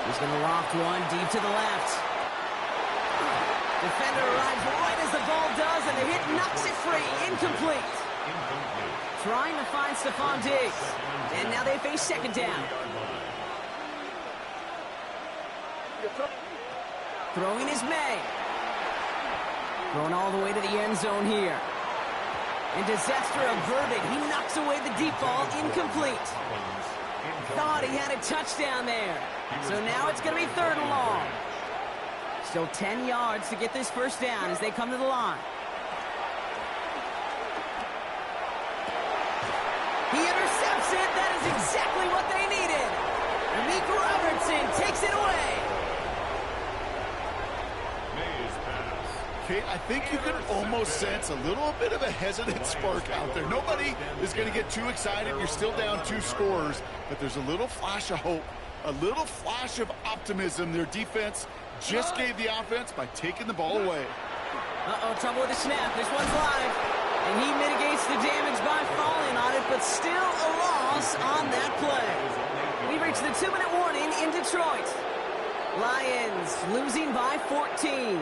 He's going to loft one deep to the left. Defender arrives right as the ball does, and the hit knocks it free. Incomplete. Trying to find Stephon Diggs. And now they face 2nd down. Throwing is May. Throwing all the way to the end zone here. And disaster averted. He knocks away the deep ball, incomplete. Thought he had a touchdown there. So now it's going to be 3rd and long. Still 10 yards to get this first down as they come to the line. He intercepts it. That is exactly what they needed. Meek Robertson takes it away. Kate, I think you can almost sense a little bit of a hesitant spark out there. Nobody is going to get too excited. You're still down 2 scores, but there's a little flash of hope, a little flash of optimism. Their defense just gave the offense by taking the ball away. Uh-oh, trouble with the snap. This one's live. And he mitigates the damage by falling on it, but still a loss on that play. We reach the 2-minute warning in Detroit. Lions losing by 14.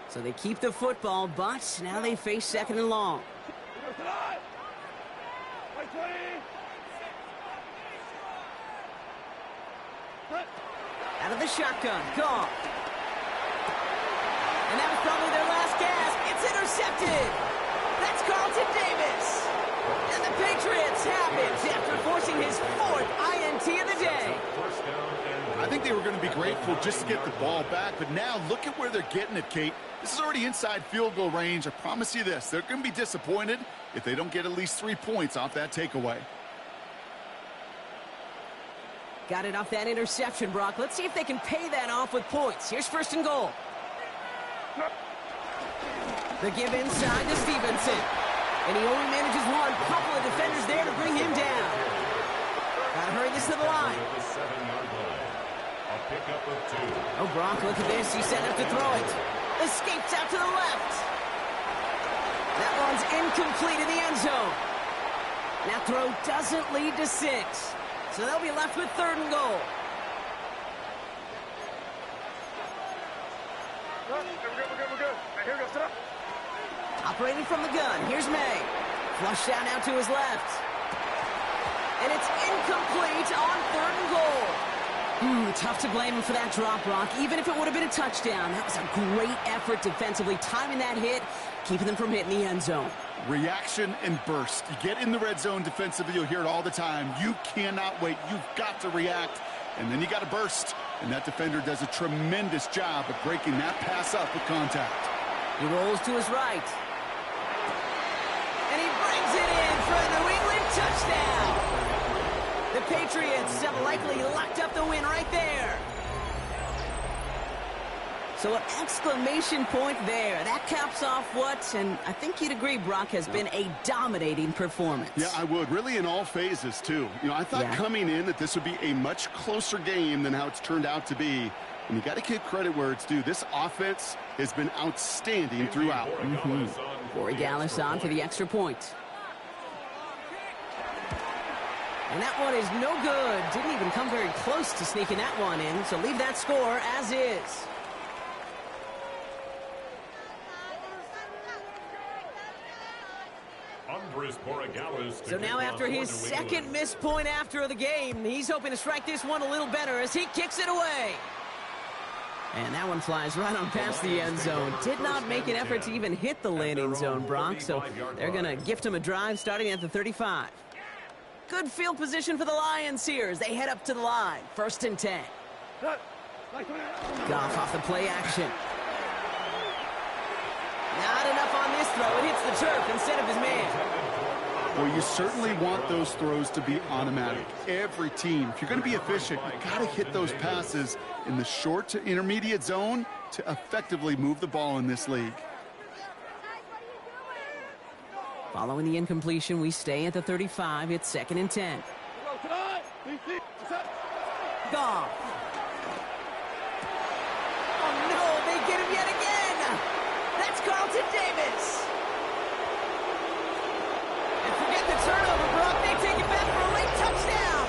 So they keep the football, but now they face 2nd and long. Out of the shotgun, Goff. And that was probably their last gasp. It's intercepted. That's Carlton Davis. And the Patriots have it after forcing his 4th INT of the day. I think they were going to be grateful just to get the ball back, but now look at where they're getting it, Kate. This is already inside field goal range. I promise you this, they're going to be disappointed if they don't get at least 3 points off that takeaway. Got it off that interception, Brock. Let's see if they can pay that off with points. Here's 1st and goal. The give inside to Stevenson. And he only manages one. Couple of defenders there to bring him down. Gotta hurry this to the line. Oh, Brock, look at this. He's set up to throw it. Escapes out to the left. That one's incomplete in the end zone. That throw doesn't lead to 6. So they'll be left with 3rd and goal. We're good. Right, here we go. Sit up. Operating from the gun. Here's May. Flushed down out to his left. And it's incomplete on 3rd and goal. Tough to blame him for that drop, Brock. Even if it would have been a touchdown, that was a great effort defensively, timing that hit, keeping them from hitting the end zone. Reaction and burst. You get in the red zone defensively, you'll hear it all the time. You cannot wait. You've got to react, and then you got to burst. And that defender does a tremendous job of breaking that pass up with contact. He rolls to his right. And he brings it in for a New England touchdown. The Patriots have likely locked up the win right there. So an exclamation point there. That caps off what, and I think you'd agree, Brock, has been a dominating performance. Yeah, I would. Really in all phases, too. You know, I thought coming in that this would be a much closer game than how it's turned out to be. And you got to give credit where it's due. This offense has been outstanding throughout. Corey Gallis on for the extra point. And that one is no good. Didn't even come very close to sneaking that one in. So leave that score as is. So now after his 2nd missed point after the game, he's hoping to strike this one a little better as he kicks it away. And that one flies right on past the end zone. Did not make an effort to even hit the landing zone, Brock. So they're going to gift him a drive starting at the 35. Good field position for the Lions here as they head up to the line. 1st and 10. Goff off the play action. Not enough on this throw. It hits the turf instead of his man. Well, you certainly want those throws to be automatic. Every team, if you're going to be efficient, you got to hit those passes in the short to intermediate zone to effectively move the ball in this league. Following the incompletion, we stay at the 35. It's 2nd and 10. Goff. Oh, no, they get him yet again. That's Carlton Davis. And forget the turnover, Brock. They take it back for a late touchdown.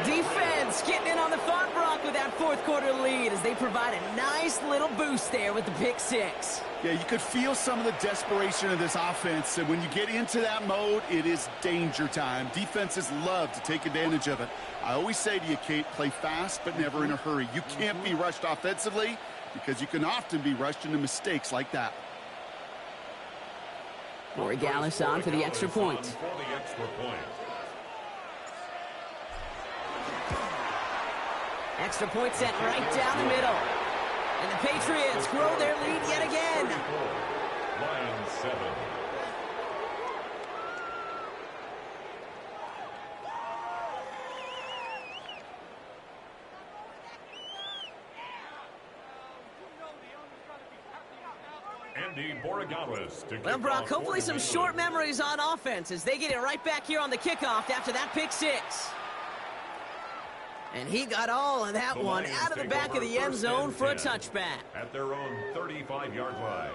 Defense getting in on the fun, Brock, with that 4th quarter lead as they provide a nice little boost there with the pick 6. Yeah, you could feel some of the desperation of this offense, and when you get into that mode, it is danger time. Defenses love to take advantage of it. I always say to you, Kate, play fast but never in a hurry. You can't be rushed offensively. because you can often be rushed into mistakes like that. Corey Gallis on for the extra point. Extra point sent right down the middle. And the Patriots grow their lead yet again. Lions 7. Well, Brock, hopefully some short memories on offense as they get it right back here on the kickoff after that pick six. And he got all of that one out of the back of the end zone for a touchback. At their own 35-yard line.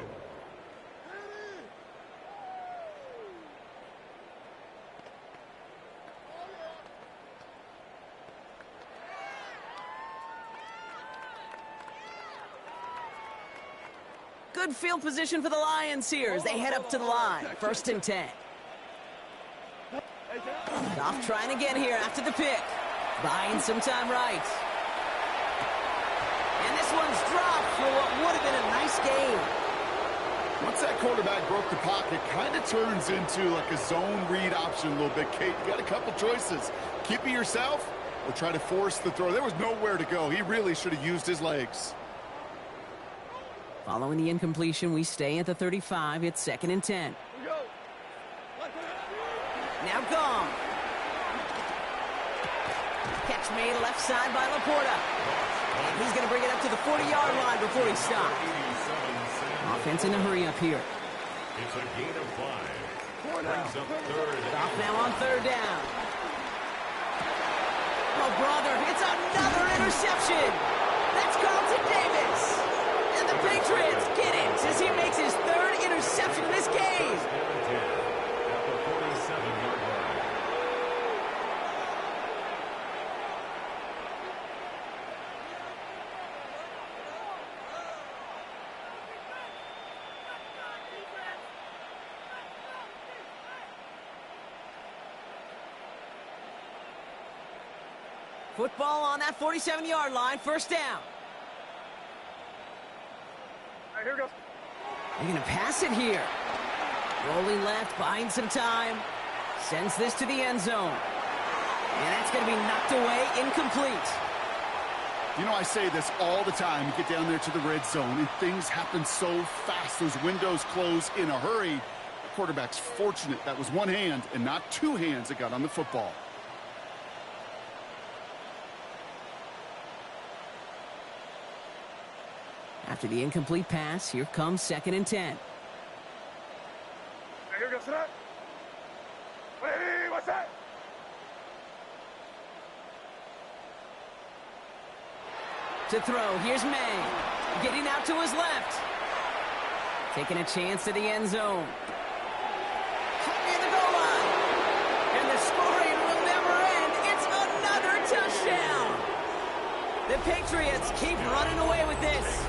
Good field position for the Lions here as they head up to the line. 1st and 10. Goff trying again here after the pick. Buying some time right. And this one's dropped for what would have been a nice game. Once that quarterback broke the pocket, kind of turns into like a zone read option a little bit. Kate, you got a couple choices. Keep it yourself or try to force the throw. There was nowhere to go. He really should have used his legs. Following the incompletion, we stay at the 35. It's 2nd and 10. Now gone. Catch made left side by Laporta. And he's going to bring it up to the 40-yard line before he stops. Offense in a hurry up here. It's a gain of 5. Brings up 3rd. Off now on 3rd down. Oh, brother, it's another interception. That's Carlton Davis. And the Patriots get it as he makes his 3rd interception in this game. At the 47-yard line. Football on that 47-yard line, 1st down. All right, here we go. They're going to pass it here. Rolling left, buying some time. Sends this to the end zone. And that's going to be knocked away, incomplete. You know, I say this all the time. You get down there to the red zone, and things happen so fast. Those windows close in a hurry. The quarterback's fortunate that was one hand and not two hands that got on the football. After the incomplete pass, here comes 2nd and 10. Here goes that. Hey, what's that? To throw, here's May. Getting out to his left. Taking a chance to the end zone. Caught near the goal line. And the scoring will never end. It's another touchdown. The Patriots keep running away with this.